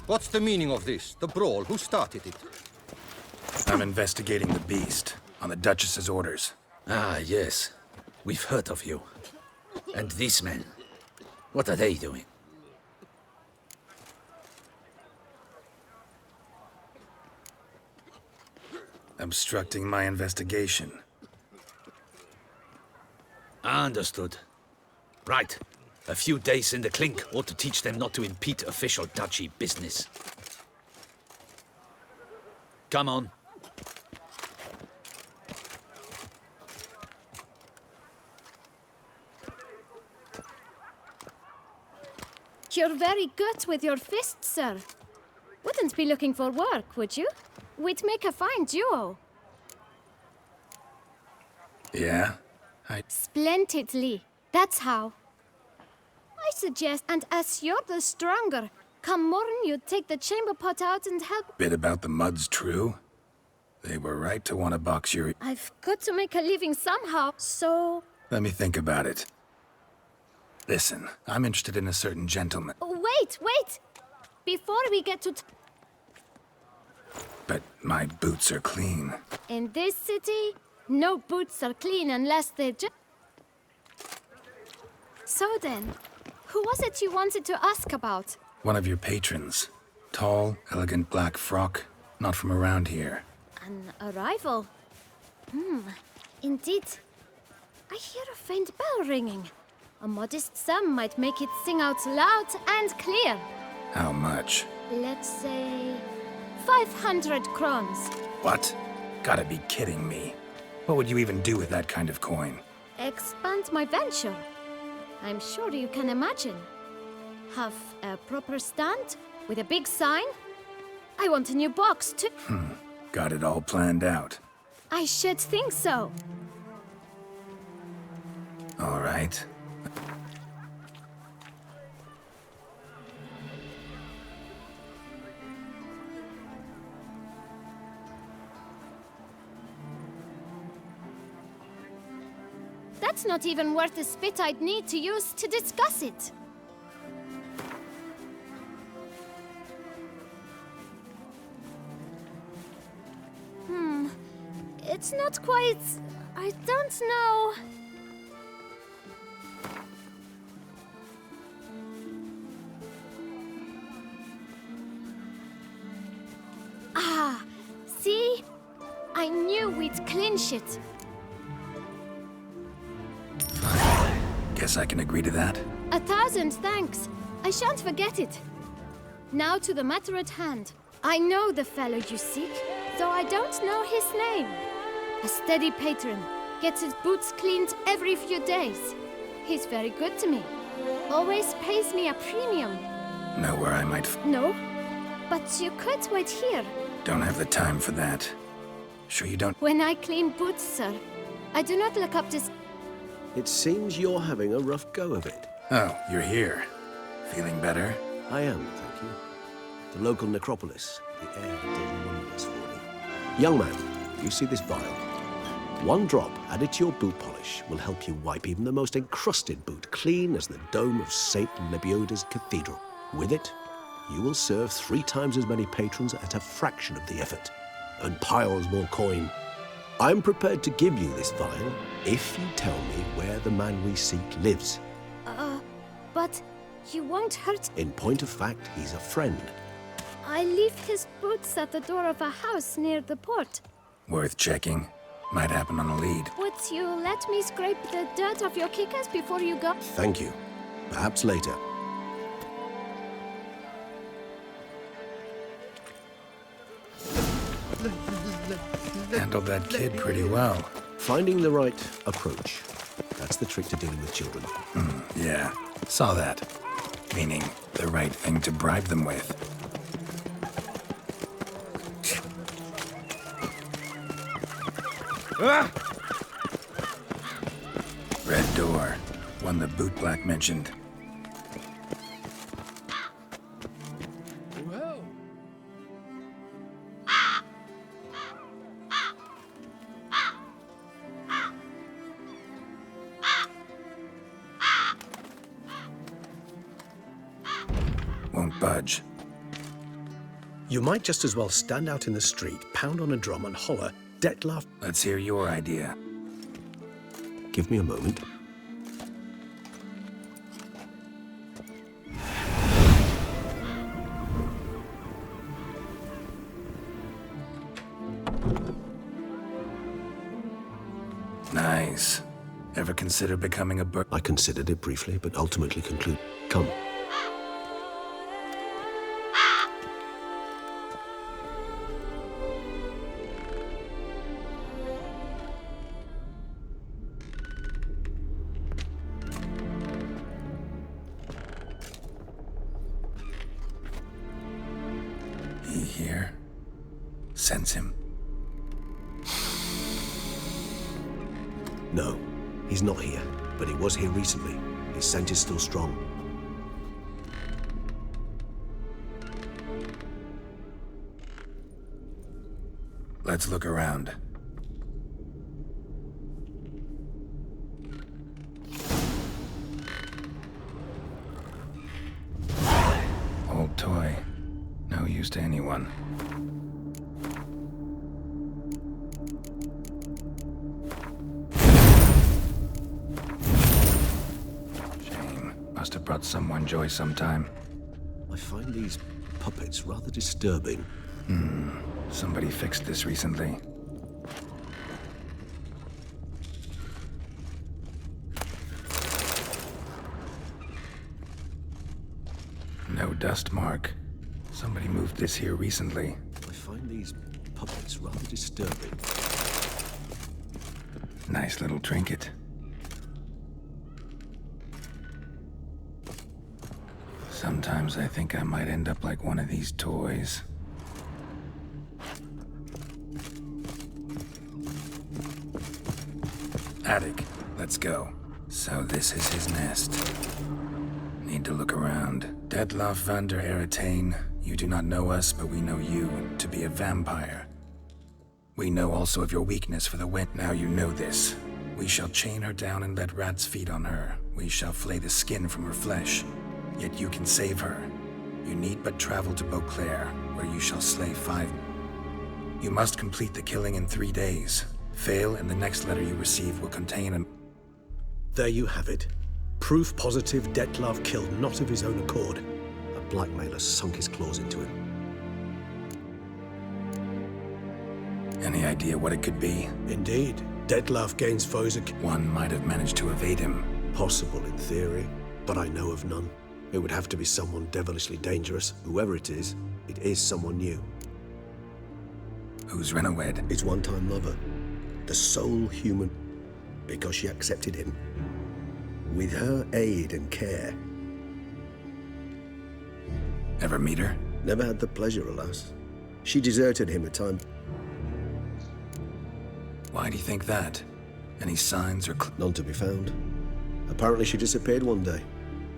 What's the meaning of this? The brawl? Who started it? I'm investigating the beast, on the Duchess's orders. Ah, yes. We've heard of you. And these men, what are they doing? Obstructing my investigation. Understood. Right. A few days in the clink ought to teach them not to impede official duchy business. Come on. You're very good with your fists, sir. Wouldn't be looking for work, would you? We'd make a fine duo. Yeah? Splendidly. That's how. I suggest, and as you're the stronger, come morn you take the chamber pot out and help. Bit about the mud's true? They were right to want to box your... I've got to make a living somehow, so... Let me think about it. Listen, I'm interested in a certain gentleman. Wait! Before we get to... But my boots are clean. In this city, no boots are clean unless they're So then, who was it you wanted to ask about? One of your patrons. Tall, elegant black frock. Not from around here. An arrival? Indeed. I hear a faint bell ringing. A modest sum might make it sing out loud and clear. How much? Let's say... 500 crowns. What? Gotta be kidding me. What would you even do with that kind of coin? Expand my venture. I'm sure you can imagine. Have a proper stand with a big sign. I want a new box too. Got it all planned out. I should think so. All right. That's not even worth the spit I'd need to use to discuss it. It's not quite... I don't know... Ah, see? I knew we'd clinch it. Guess I can agree to that. 1,000 thanks. I shan't forget it. Now to the matter at hand. I know the fellow you seek, though I don't know his name. A steady patron, gets his boots cleaned every few days. He's very good to me. Always pays me a premium. Know where I might... No, but you could wait here. Don't have the time for that. Sure you don't... When I clean boots, sir, I do not look up this... It seems you're having a rough go of it. Oh, you're here. Feeling better? I am, thank you. The local necropolis. The air does wonders for me. Young man, you see this vial? One drop added to your boot polish will help you wipe even the most encrusted boot clean as the dome of St. Lebioda's cathedral. With it, you will serve 3 times as many patrons at a fraction of the effort, and piles more coin. I'm prepared to give you this vial if you tell me where the man we seek lives. But you won't hurt... In point of fact, he's a friend. I leave his boots at the door of a house near the port. Worth checking. Might happen on a lead. Would you let me scrape the dirt off your kickers before you go? Thank you. Perhaps later. Handled that kid pretty well. Finding the right approach. That's the trick to dealing with children. Yeah, saw that. Meaning, the right thing to bribe them with. Red door. One the bootblack mentioned. Won't budge. You might just as well stand out in the street, pound on a drum and holler, Detlef. Let's hear your idea. Give me a moment. Nice. Ever consider becoming a bird? I considered it briefly, but ultimately conclude. Come. He here? Sense him. No, he's not here, but he was here recently. His scent is still strong. Let's look around. Old toy. No use to anyone. Shame. Must have brought someone joy sometime. I find these puppets rather disturbing. Somebody fixed this recently. No dust mark. Somebody moved this here recently. I find these puppets rather disturbing. Nice little trinket. Sometimes I think I might end up like one of these toys. Attic. Let's go. So this is his nest. Need to look around. Detlaff van der Eretain, you do not know us, but we know you to be a vampire. We know also of your weakness for the wind. Now you know this. We shall chain her down and let rats feed on her. We shall flay the skin from her flesh. Yet you can save her. You need but travel to Beauclair, where you shall slay 5. You must complete the killing in 3 days. Fail, and the next letter you receive will contain an... There you have it. Proof positive Detlaff killed not of his own accord. A blackmailer sunk his claws into him. Any idea what it could be? Indeed. Detlaff gains foes... One might have managed to evade him. Possible in theory, but I know of none. It would have to be someone devilishly dangerous. Whoever it is someone new. Who's Renowed? His one-time lover. The sole human, because she accepted him. With her aid and care. Ever meet her? Never had the pleasure, alas. She deserted him at time. Why do you think that? Any signs or... None to be found. Apparently she disappeared one day.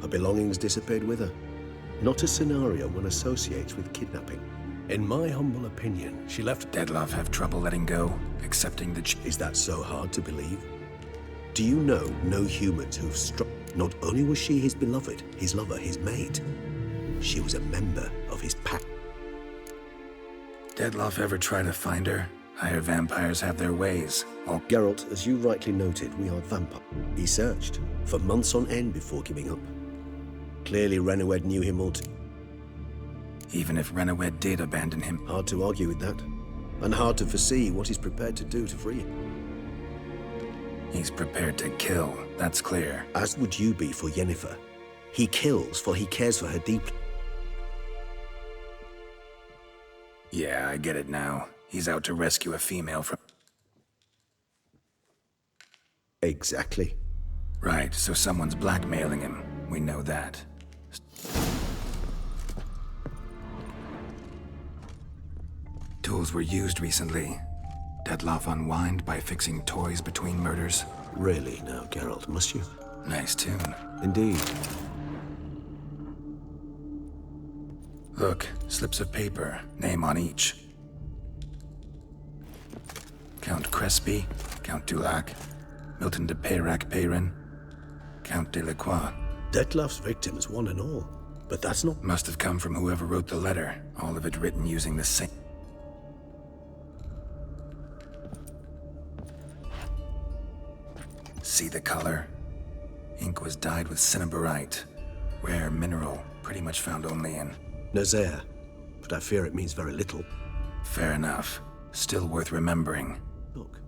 Her belongings disappeared with her. Not a scenario one associates with kidnapping. In my humble opinion, she left... Detlaff have trouble letting go, accepting that Is that so hard to believe? Do you know no humans who've struck... Not only was she his beloved, his lover, his mate, she was a member of his pack. Detlaff ever try to find her? Higher vampires have their ways. Geralt, as you rightly noted, we are vampire. He searched for months on end before giving up. Clearly Renowed knew him all too... Even if Renowed did abandon him. Hard to argue with that. And hard to foresee what he's prepared to do to free him. He's prepared to kill, that's clear. As would you be for Yennefer. He kills for he cares for her deeply. Yeah, I get it now. He's out to rescue a female from... Exactly. Right, so someone's blackmailing him. We know that. Tools were used recently. Detlaff unwind by fixing toys between murders. Really now, Geralt, must you? Nice tune. Indeed. Look, slips of paper, name on each. Count Crespi, Count Dulac, Milton de Peyrac-Peyrin, Count Delacroix. Detlaff's victims, one and all. But that's not... Must have come from whoever wrote the letter, all of it written using the same... See the color? Ink was dyed with cinnabarite. Rare mineral, pretty much found only in... Nazaire, but I fear it means very little. Fair enough. Still worth remembering. Look,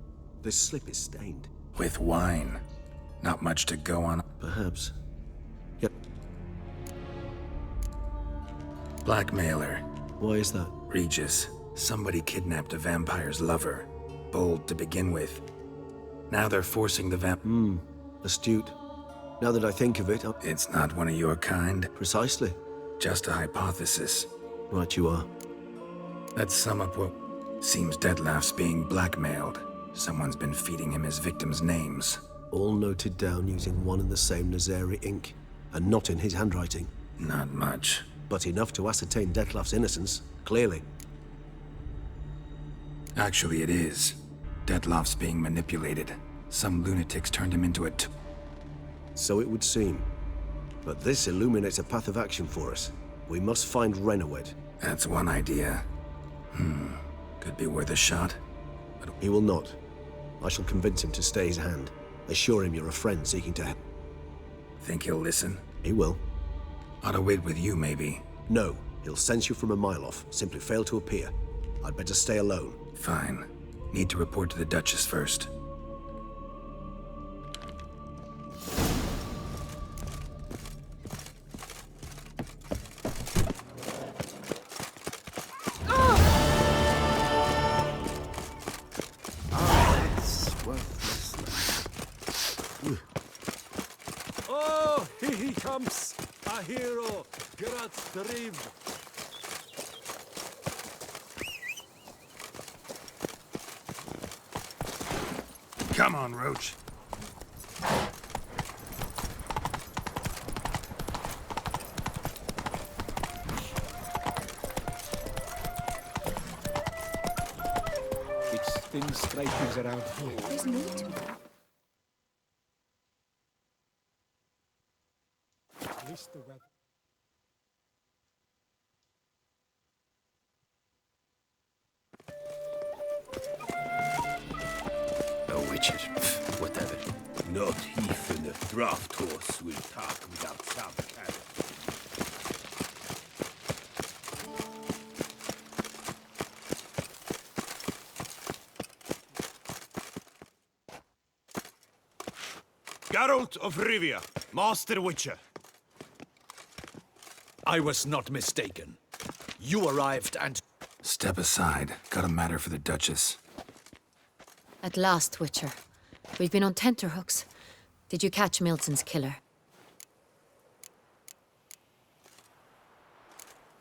this slip is stained. With wine. Not much to go on. Perhaps. Yep. Blackmailer. Why is that? Regis. Somebody kidnapped a vampire's lover. Bold to begin with. Now they're forcing the astute. Now that I think of it, It's not one of your kind. Precisely. Just a hypothesis. Right you are. Let's sum up what seems Detlaff's being blackmailed. Someone's been feeding him his victims' names. All noted down using one and the same Nazari ink, and not in his handwriting. Not much. But enough to ascertain Detlef's innocence, clearly. Actually, it is. Detlef's being manipulated. Some lunatics turned him into a So it would seem. But this illuminates a path of action for us. We must find Renowed. That's one idea. Could be worth a shot. But he will not. I shall convince him to stay his hand. Assure him you're a friend seeking to help. Think he'll listen? He will. Ought to wait with you, maybe. No. He'll sense you from a mile off. Simply fail to appear. I'd better stay alone. Fine. Need to report to the Duchess first. Oh, here he comes! A hero! Graz the Riv! Come on, Roach. It's thin scrapings around here. There's meat. At least the weather. Richard, whatever. Not even a draft horse will talk without some carrot. Geralt of Rivia, Master Witcher. I was not mistaken. You arrived and... Step aside. Got a matter for the Duchess. At last, Witcher. We've been on tenterhooks. Did you catch Milton's killer?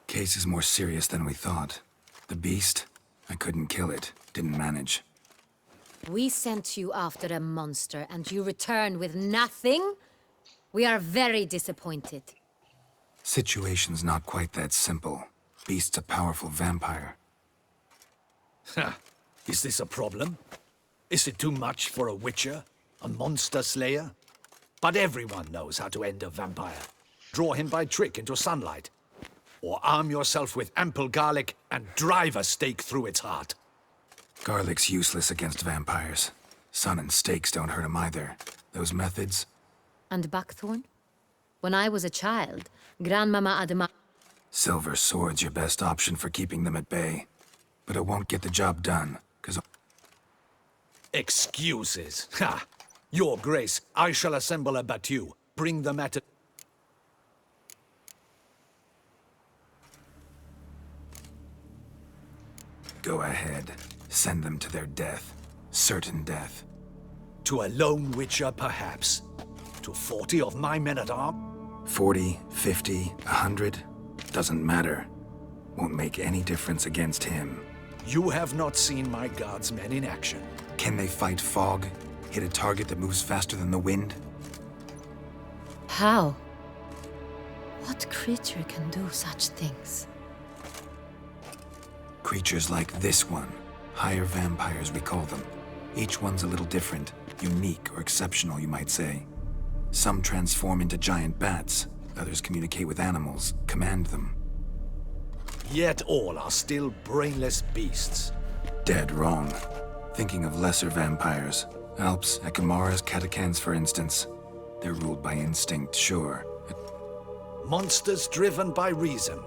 Case is more serious than we thought. The beast? I couldn't kill it. Didn't manage. We sent you after a monster, and you return with nothing? We are very disappointed. Situation's not quite that simple. Beast's a powerful vampire. Is this a problem? Is it too much for a witcher? A monster slayer? But everyone knows how to end a vampire. Draw him by trick into sunlight. Or arm yourself with ample garlic and drive a stake through its heart. Garlic's useless against vampires. Sun and stakes don't hurt him either. Those methods... And buckthorn? When I was a child, Grandmama Adema... Silver sword's your best option for keeping them at bay. But it won't get the job done, 'cause... Excuses. Ha! Your Grace, I shall assemble a battue. Bring them at it. Go ahead. Send them to their death. Certain death. To a lone witcher, perhaps. To 40 of my men-at-arms? 40, 50, 100. Doesn't matter. Won't make any difference against him. You have not seen my guardsmen in action. Can they fight fog? Hit a target that moves faster than the wind? How? What creature can do such things? Creatures like this one. Higher vampires, we call them. Each one's a little different. Unique or exceptional, you might say. Some transform into giant bats. Others communicate with animals, command them. Yet all are still brainless beasts. Dead wrong. Thinking of lesser vampires. Alps, Ekamaras, Catacans, for instance. They're ruled by instinct, sure. Monsters driven by reason.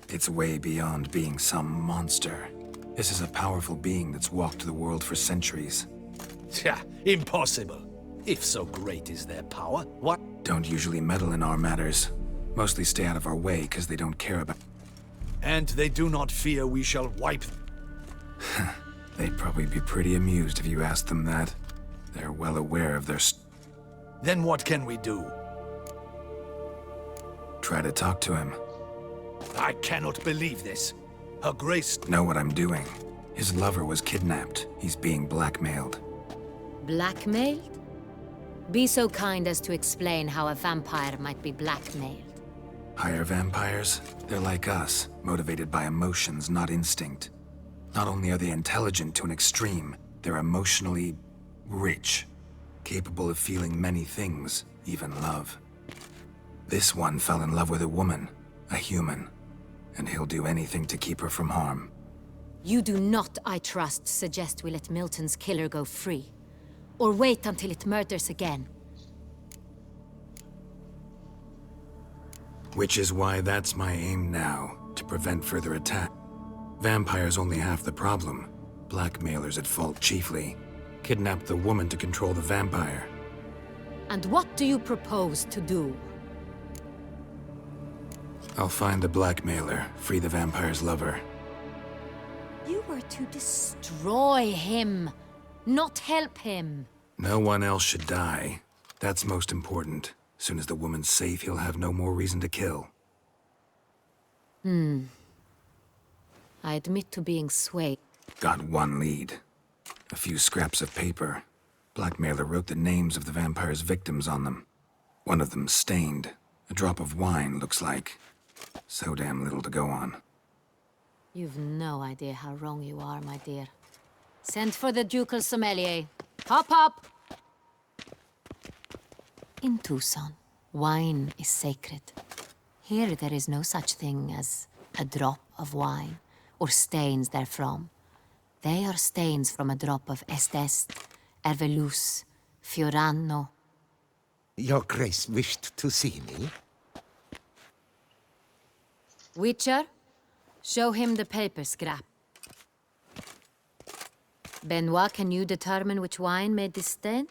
It's way beyond being some monster. This is a powerful being that's walked the world for centuries. Impossible. If so great is their power, what? Don't usually meddle in our matters. Mostly stay out of our way because they don't care about... And they do not fear we shall wipe... They'd probably be pretty amused if you asked them that. They're well aware of their... Then what can we do? Try to talk to him. I cannot believe this. Her Grace... Know what I'm doing. His lover was kidnapped. He's being blackmailed. Blackmailed? Be so kind as to explain how a vampire might be blackmailed. Higher vampires? They're like us, motivated by emotions, not instinct. Not only are they intelligent to an extreme, they're emotionally rich, capable of feeling many things, even love. This one fell in love with a woman, a human, and he'll do anything to keep her from harm. You do not, I trust, suggest we let Milton's killer go free. Or wait until it murders again. Which is why that's my aim now, to prevent further attack. Vampires only half the problem. Blackmailers at fault chiefly. Kidnap the woman to control the vampire. And what do you propose to do? I'll find the blackmailer, free the vampire's lover. You were to destroy him, not help him. No one else should die. That's most important. Soon as the woman's safe, he'll have no more reason to kill. I admit to being swayed. Got one lead. A few scraps of paper. Blackmailer wrote the names of the vampire's victims on them. One of them stained. A drop of wine, looks like. So damn little to go on. You've no idea how wrong you are, my dear. Send for the ducal sommelier. Hop, hop! In Tucson, wine is sacred. Here there is no such thing as a drop of wine, or stains therefrom. They are stains from a drop of Est, Ervelus, Fiorano. Your Grace wished to see me? Witcher, show him the paper scrap. Benoit, can you determine which wine made this stain?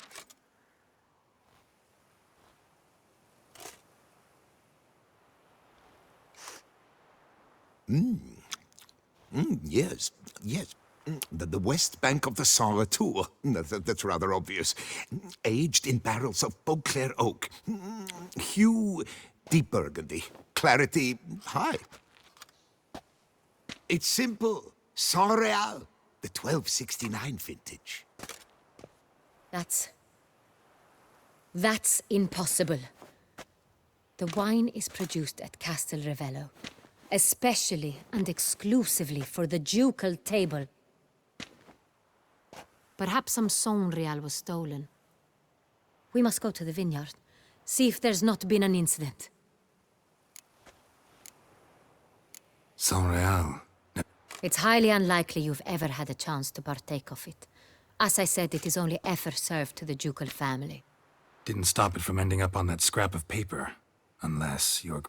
Yes. The west bank of the Saar Tour. That's rather obvious. Aged in barrels of Beauclair oak. Hue, deep burgundy. Clarity, high. It's simple. Saint-Réal, the 1269 vintage. That's impossible. The wine is produced at Castel Ravello, especially and exclusively for the ducal table. Perhaps some Saint-Réal was stolen. We must go to the vineyard, see if there's not been an incident. Saint-Réal. It's highly unlikely you've ever had a chance to partake of it. As I said, it is only ever served to the ducal family. Didn't stop it from ending up on that scrap of paper. Unless you're...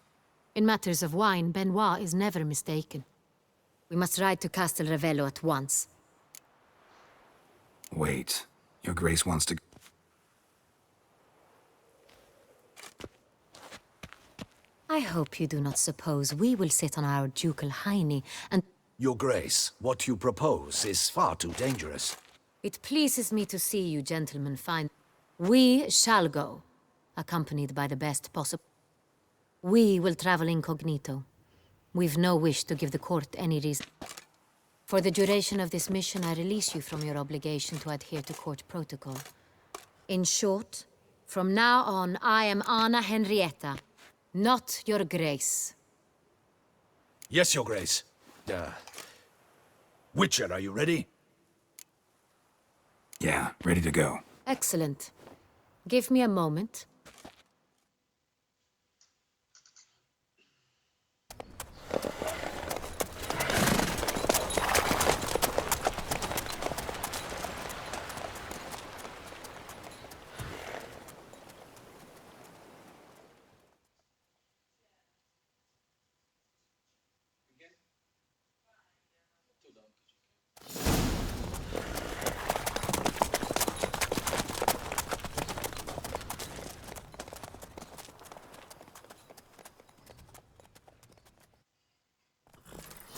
In matters of wine, Benoit is never mistaken. We must ride to Castel Ravello at once. Wait. Your Grace wants to... I hope you do not suppose we will sit on our ducal hiney and... Your Grace, what you propose is far too dangerous. It pleases me to see you gentlemen find... We shall go, accompanied by the best possible... We will travel incognito. We've no wish to give the court any reason. For the duration of this mission, I release you from your obligation to adhere to court protocol. In short, from now on, I am Anna Henrietta, not your Grace. Yes, Your Grace. Witcher, are you ready? Yeah, ready to go. Excellent. Give me a moment.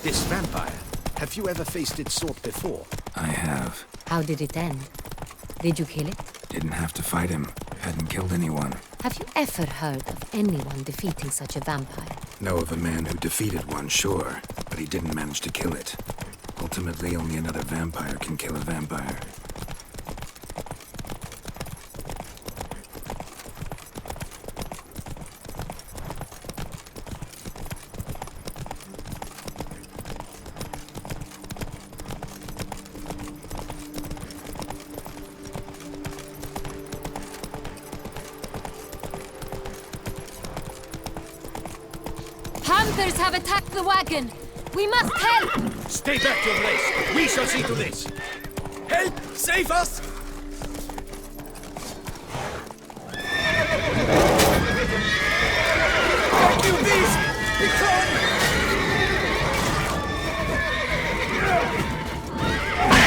This vampire, have you ever faced its sort before? I have. How did it end? Did you kill it? Didn't have to fight him. Hadn't killed anyone. Have you ever heard of anyone defeating such a vampire? Know of a man who defeated one, sure. but he didn't manage to kill it. Ultimately, only another vampire can kill a vampire. Hunters have attacked the wagon! We must help! Stay back, your grace! We shall see to this! Help! Save us! Thank you, beast! Begone!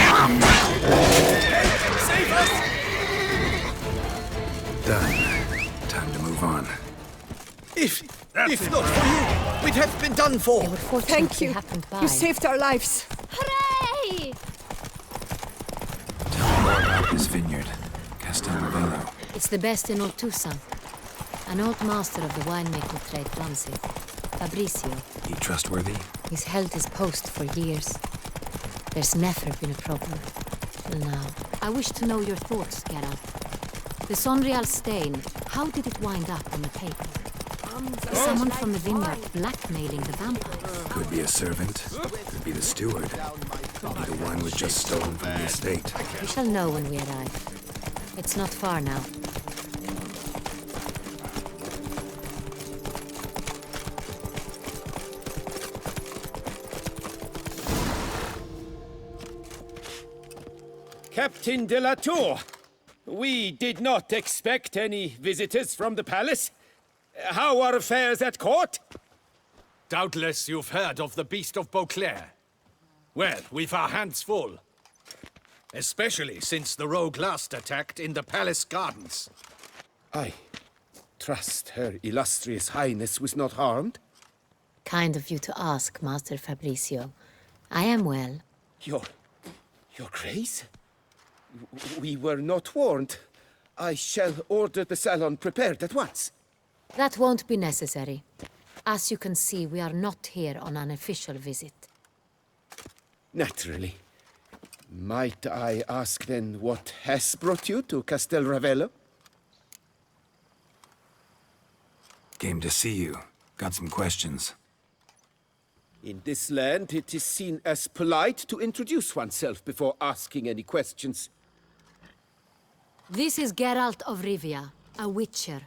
Help! Save us! Done. Time to move on. If not for you, we'd have been done for. They would fortunately happened by. You saved our lives. Hooray! Tell me more about this vineyard, Castelnovello. It's the best in all Toussaint. An old master of the winemaking trade runs it. Fabricio. He trustworthy? He's held his post for years. There's never been a problem. Till now. I wish to know your thoughts, Geralt. The Sonreal stain, how did it wind up on the paper? Is someone from the vineyard blackmailing the vampires? Could be a servant, could be the steward. Maybe the wine was just stolen from the estate. We shall know when we arrive. It's not far now. Captain de la Tour, we did not expect any visitors from the palace. How are affairs at court? Doubtless you've heard of the Beast of Beauclair. Well, we've our hands full. Especially since the rogue last attacked in the palace gardens. I trust Her Illustrious Highness was not harmed? Kind of you to ask, Master Fabricio. I am well. Your Grace? We were not warned. I shall order the salon prepared at once. That won't be necessary. As you can see, we are not here on an official visit. Naturally. Might I ask then what has brought you to Castel Ravello? Came to see you. Got some questions. In this land, it is seen as polite to introduce oneself before asking any questions. This is Geralt of Rivia, a witcher.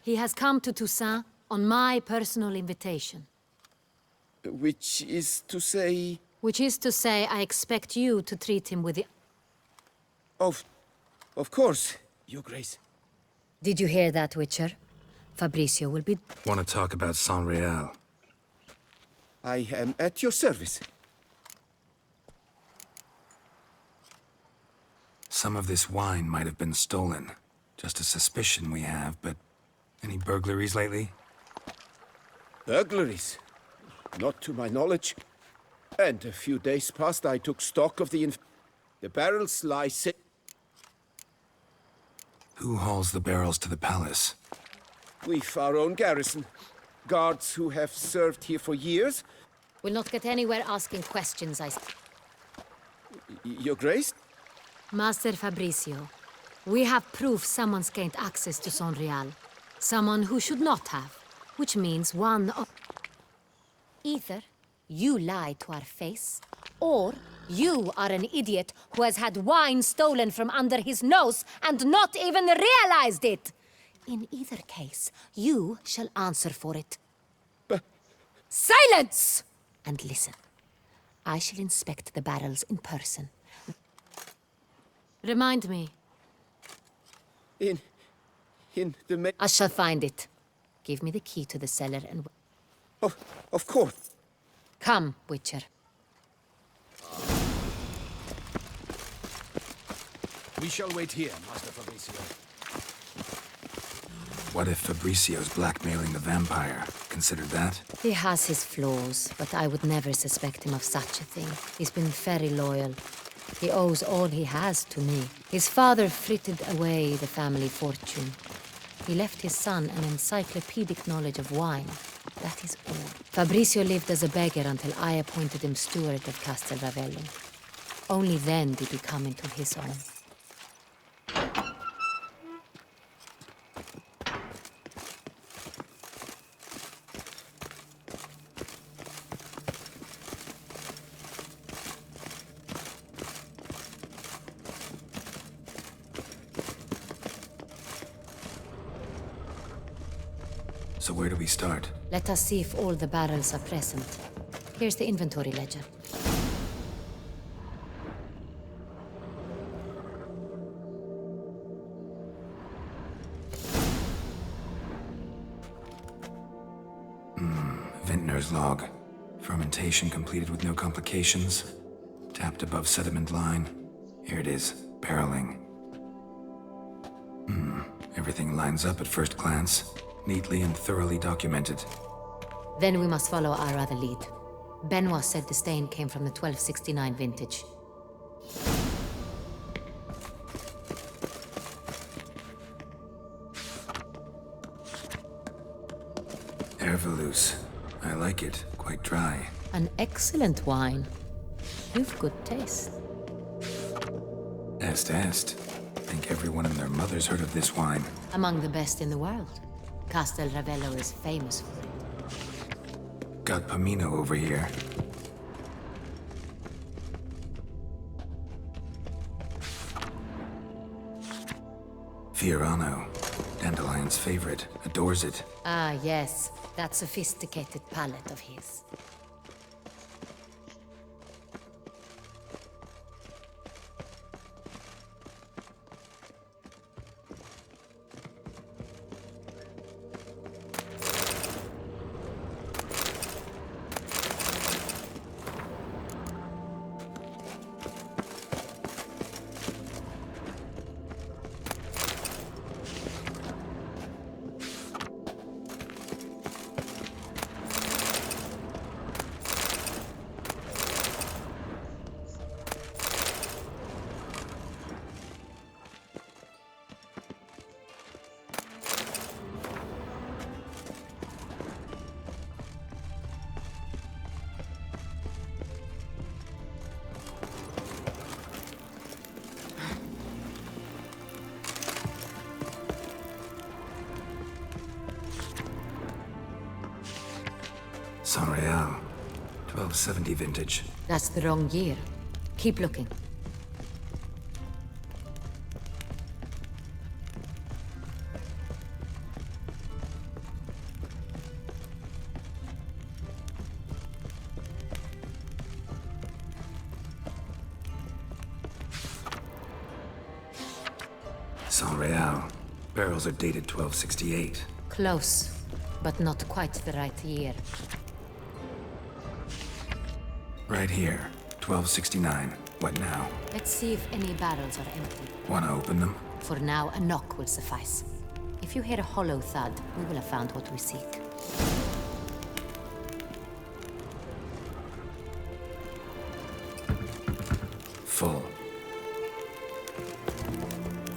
He has come to Toussaint on my personal invitation. Which is to say... Which is to say, I expect you to treat him with the... Of course, Your Grace. Did you hear that, Witcher? Fabricio will be... Want to talk about Saint-Réal? I am at your service. Some of this wine might have been stolen. Just a suspicion we have, but... Any burglaries lately? Burglaries? Not to my knowledge. And a few days past I took stock of the barrels lie sit... Who hauls the barrels to the palace? We've our own garrison. Guards who have served here for years. We'll not get anywhere asking questions, Your Grace? Master Fabricio, we have proof someone's gained access to Saint-Réal. Someone who should not have. Which means one of... Either you lie to our face, or you are an idiot who has had wine stolen from under his nose and not even realized it. In either case, you shall answer for it. Silence! And listen. I shall inspect the barrels in person. Remind me. In the... I shall find it. Give me the key to the cellar and... Of course. Come, Witcher. We shall wait here, Master Fabricio. What if Fabricio's blackmailing the vampire? Considered that? He has his flaws, but I would never suspect him of such a thing. He's been very loyal. He owes all he has to me. His father frittered away the family fortune. He left his son an encyclopedic knowledge of wine. That is all. Fabrizio lived as a beggar until I appointed him steward of Castel Ravello. Only then did he come into his own. So where do we start? Let us see if all the barrels are present. Here's the inventory ledger. Vintner's log. Fermentation completed with no complications. Tapped above sediment line. Here it is. Barreling. Everything lines up at first glance. Neatly and thoroughly documented. Then we must follow our other lead. Benoit said the stain came from the 1269 vintage. Hervelous. I like it. Quite dry. An excellent wine. You've good taste. Est. Think everyone and their mother's heard of this wine. Among the best in the world. Castel Ravello is famous for it. Got Pomino over here. Fiorano. Dandelion's favorite. Adores it. Ah, yes. That sophisticated palate of his. San Real. 1270 vintage. That's the wrong year. Keep looking. San Real. Barrels are dated 1268. Close, but not quite the right year. Right here. 1269. What now? Let's see if any barrels are empty. Wanna open them? For now, a knock will suffice. If you hear a hollow thud, we will have found what we seek. Full.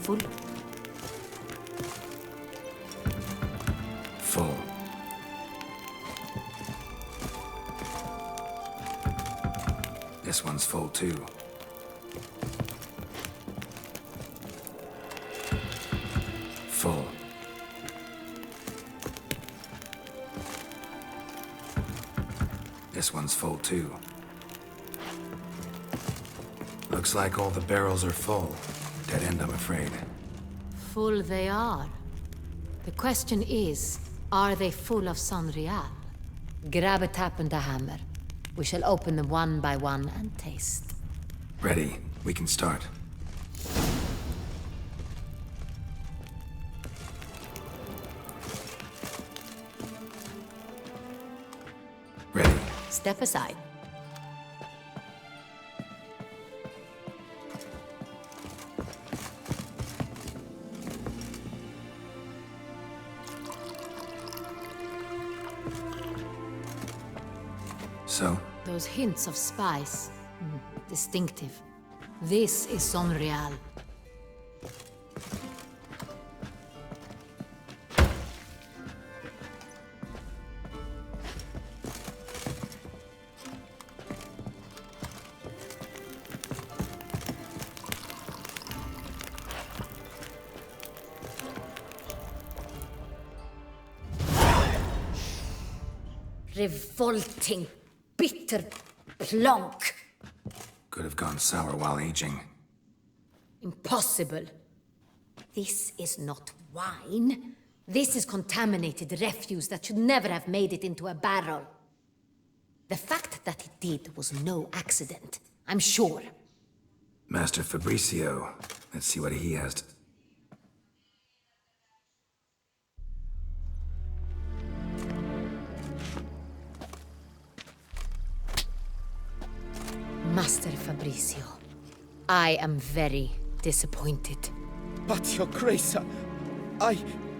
Full? Full. This one's full too. Full. This one's full too. Looks like all the barrels are full. Dead end, I'm afraid. Full they are. The question is, are they full of San Real? Grab a tap and a hammer. We shall open them one by one and taste. Ready. We can start. Ready. Step aside. So? Those hints of spice. Distinctive. This is San Real. Revolting, bitter plonk. Could have gone sour while aging. Impossible. This is not wine. This is contaminated refuse that should never have made it into a barrel. The fact that it did was no accident, I'm sure. Master Fabricio. Let's see what he has to... Master Fabricio, I am very disappointed. But, Your Grace,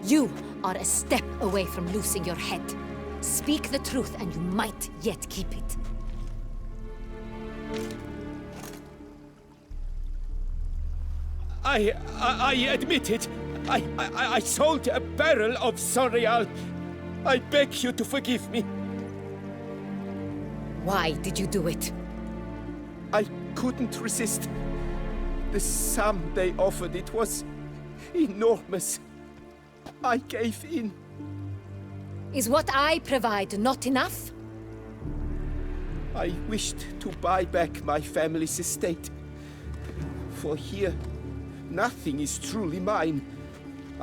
You are a step away from losing your head. Speak the truth and you might yet keep it. I admit it. I sold a barrel of Sorial. I beg you to forgive me. Why did you do it? I couldn't resist. The sum they offered, it was enormous. I gave in. Is what I provide not enough? I wished to buy back my family's estate. For here, nothing is truly mine.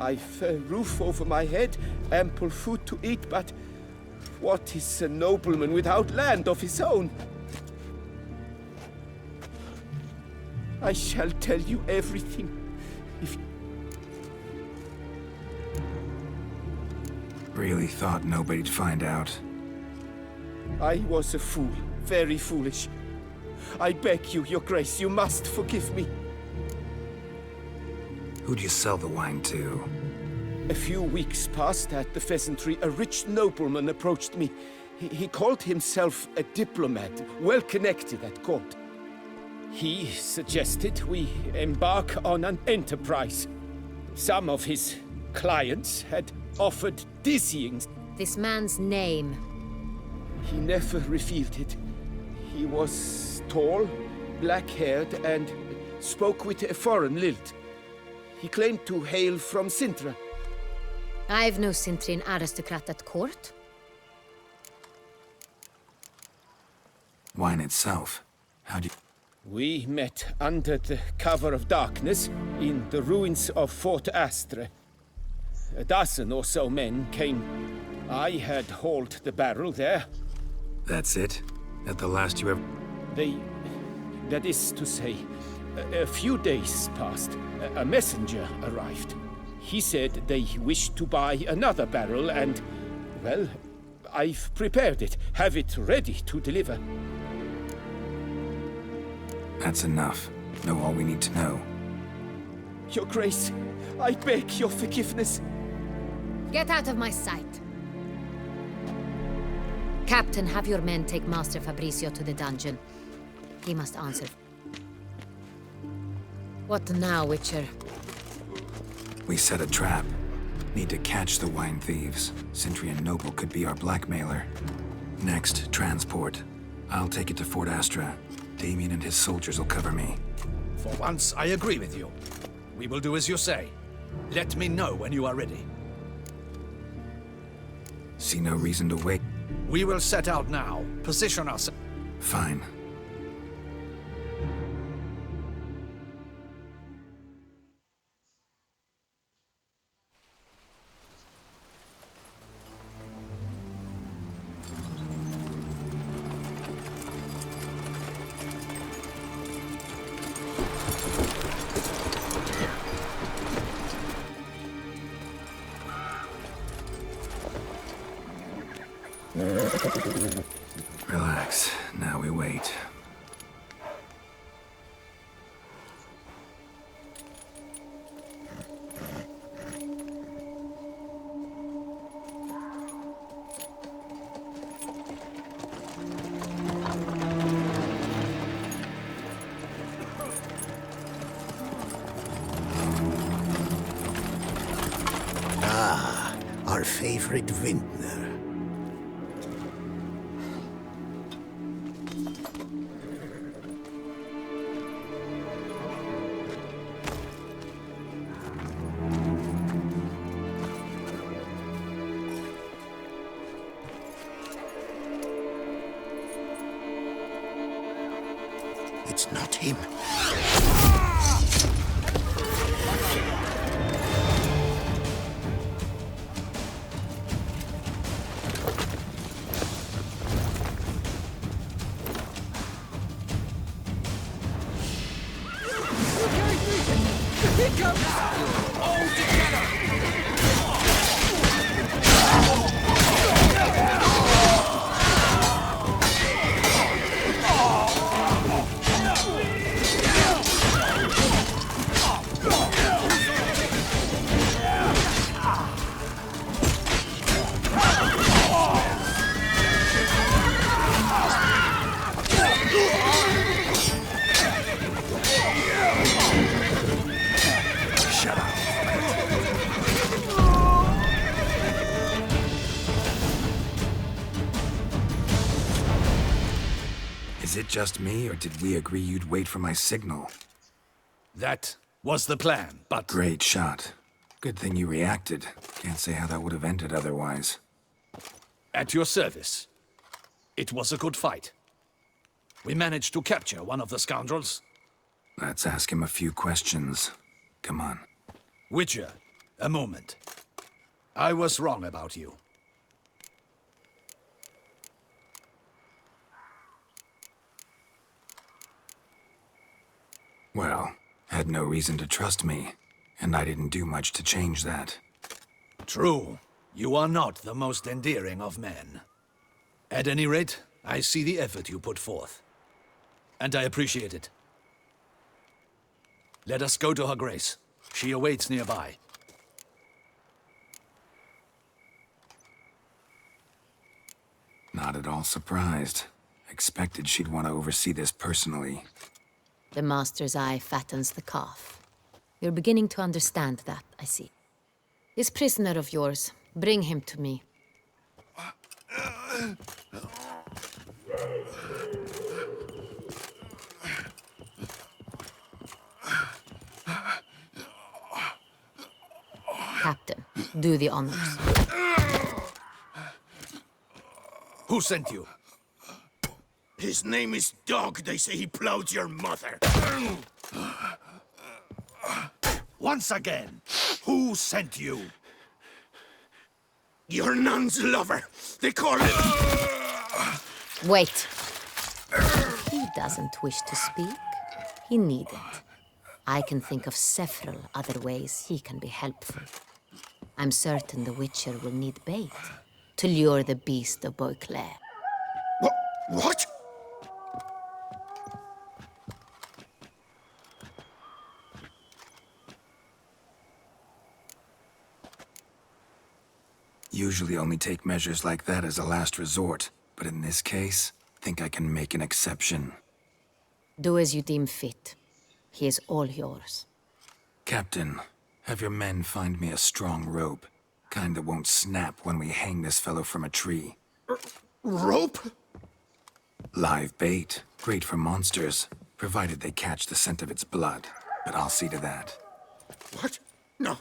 I've a roof over my head, ample food to eat, but what is a nobleman without land of his own? I shall tell you everything. If Really thought nobody'd find out. I was a fool, very foolish. I beg you, Your Grace, you must forgive me. Who'd you sell the wine to? A few weeks past at the pheasantry, a rich nobleman approached me. He called himself a diplomat, well connected at court. He suggested we embark on an enterprise. Some of his clients had offered dizzying. This man's name? He never revealed it. He was tall, black-haired, and spoke with a foreign lilt. He claimed to hail from Sintra. I've no Sintrin aristocrat at court. Wine itself. How'd you... We met under the cover of darkness in the ruins of Fort Astre. A dozen or so men came. I had hauled the barrel there. That's it? At the last you ever... That is to say, a few days passed. A messenger arrived. He said they wished to buy another barrel and, well, I've prepared it. Have it ready to deliver. That's enough. Know all we need to know. Your Grace, I beg your forgiveness. Get out of my sight. Captain, have your men take Master Fabricio to the dungeon. He must answer. What now, Witcher? We set a trap. Need to catch the wine thieves. Sentry and Noble could be our blackmailer. Next, transport. I'll take it to Fort Astra. Damien and his soldiers will cover me. For once, I agree with you. We will do as you say. Let me know when you are ready. See no reason to wait. We will set out now. Position us. Fine. Relax. Now we wait. Ah, our favorite vintner. It's not him. He comes! All together! Is it just me, or did we agree you'd wait for my signal? That was the plan, but... Great shot. Good thing you reacted. Can't say how that would have ended otherwise. At your service. It was a good fight. We managed to capture one of the scoundrels. Let's ask him a few questions. Come on. Witcher, a moment. I was wrong about you. Well, had no reason to trust me, and I didn't do much to change that. True. You are not the most endearing of men. At any rate, I see the effort you put forth. And I appreciate it. Let us go to her grace. She awaits nearby. Not at all surprised. Expected she'd want to oversee this personally. The master's eye fattens the calf. You're beginning to understand that, I see. This prisoner of yours, bring him to me. Captain, do the honors. Who sent you? His name is Dog. They say he plowed your mother. Once again, who sent you? Your nun's lover. They call it... Wait. If he doesn't wish to speak, he needn't. I can think of several other ways he can be helpful. I'm certain the Witcher will need bait to lure the beast of Beauclair. What? Usually only take measures like that as a last resort, but in this case, think I can make an exception. Do as you deem fit. He is all yours. Captain, have your men find me a strong rope. Kind that won't snap when we hang this fellow from a tree. Rope? Live bait. Great for monsters, provided they catch the scent of its blood. But I'll see to that. What? No.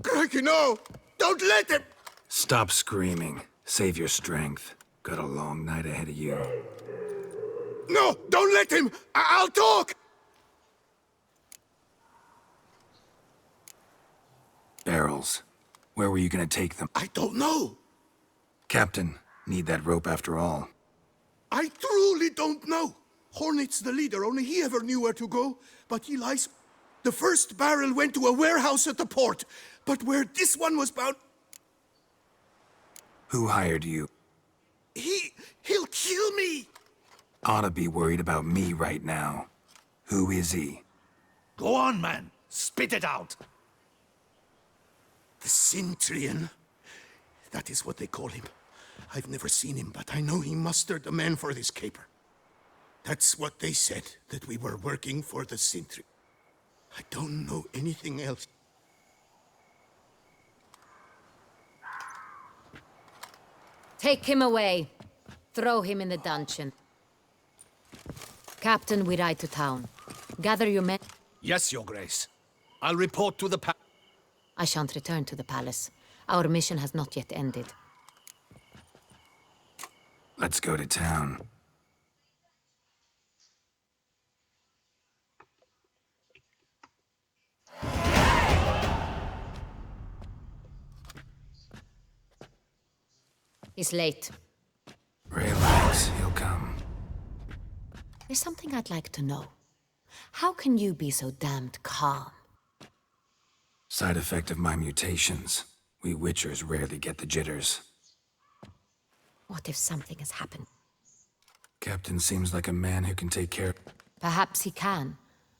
Crikey, no! Don't let him! Stop screaming. Save your strength. Got a long night ahead of you. No! Don't let him! I'll talk! Barrels. Where were you gonna take them? I don't know. Captain, need that rope after all. I truly don't know. Hornet's the leader, only he ever knew where to go. But he lies. The first barrel went to a warehouse at the port. But where this one was bound... Who hired you? He'll kill me! Ought to be worried about me right now. Who is he? Go on, man. Spit it out. The Centurion. That is what they call him. I've never seen him, but I know he mustered the men for this caper. That's what they said, that we were working for the Centurion. I don't know anything else. Take him away. Throw him in the dungeon. Captain, we ride to town. Gather your men. Yes, Your Grace. I'll report to the I shan't return to the palace. Our mission has not yet ended. Let's go to town. He's late. Relax, he'll come. There's something I'd like to know. How can you be so damned calm? Side effect of my mutations. We Witchers rarely get the jitters. What if something has happened? Captain seems like a man who can take care. Perhaps he can,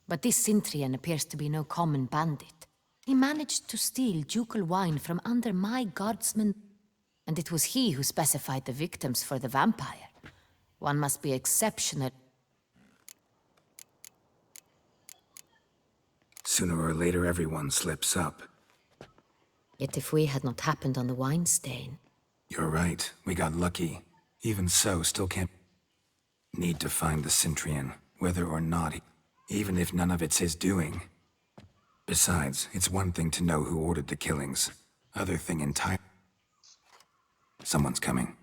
but this Sintrian appears to be no common bandit. He managed to steal ducal wine from under my guardsman, and it was he who specified the victims for the vampire. One must be exceptional. Sooner or later, everyone slips up. Yet if we had not happened on the wine stain... You're right, we got lucky. Even so, still can't... Need to find the Sintrian, whether or not even if none of it's his doing. Besides, it's one thing to know who ordered the killings. Other thing entirely... Someone's coming.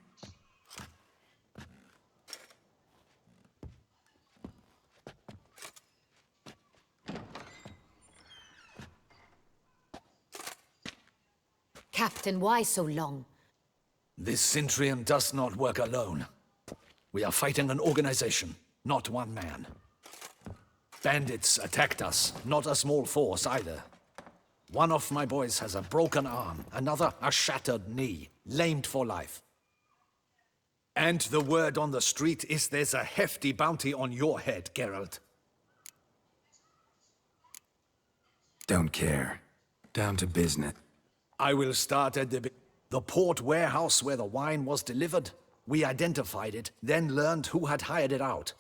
Captain, why so long? This Sintrian does not work alone. We are fighting an organization, not one man. Bandits attacked us, not a small force either. One of my boys has a broken arm, another a shattered knee, lamed for life. And the word on the street is there's a hefty bounty on your head, Geralt. Don't care. Down to business. I will start at the port warehouse where the wine was delivered. We identified it, then learned who had hired it out.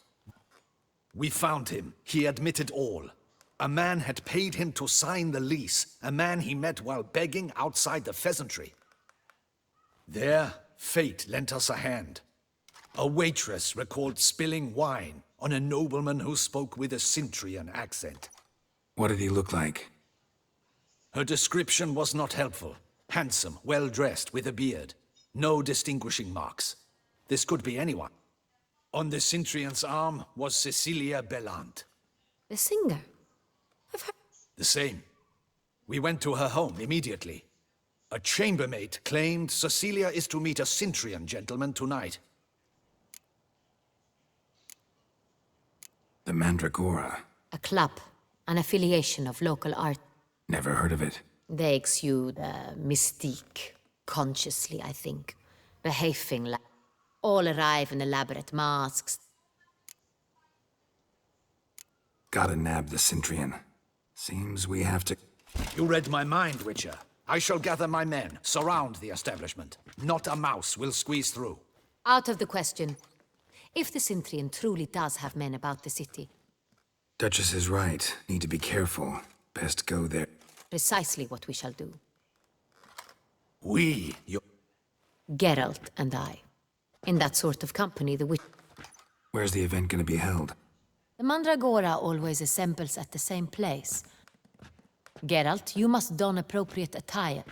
We found him. He admitted all. A man had paid him to sign the lease, a man he met while begging outside the pheasantry. There, fate lent us a hand. A waitress recalled spilling wine on a nobleman who spoke with a Sintrian accent. What did he look like? Her description was not helpful. Handsome, well-dressed, with a beard. No distinguishing marks. This could be anyone. On the Sintrian's arm was Cecilia Bellant. The singer? The same. We went to her home immediately. A chambermaid claimed Cecilia is to meet a Sintrian gentleman tonight. The Mandragora. A club, an affiliation of local art. Never heard of it. They exude mystique, consciously, I think. Behaving like... All arrive in elaborate masks. Gotta nab the Sintrian. Seems we have to... You read my mind, Witcher. I shall gather my men, surround the establishment. Not a mouse will squeeze through. Out of the question. If the Sintrian truly does have men about the city... Duchess is right. Need to be careful. Best go there. Precisely what we shall do. We, you... Geralt and I. In that sort of company, the witch... Where's the event gonna be held? The Mandragora always assembles at the same place. Geralt, you must don appropriate attire.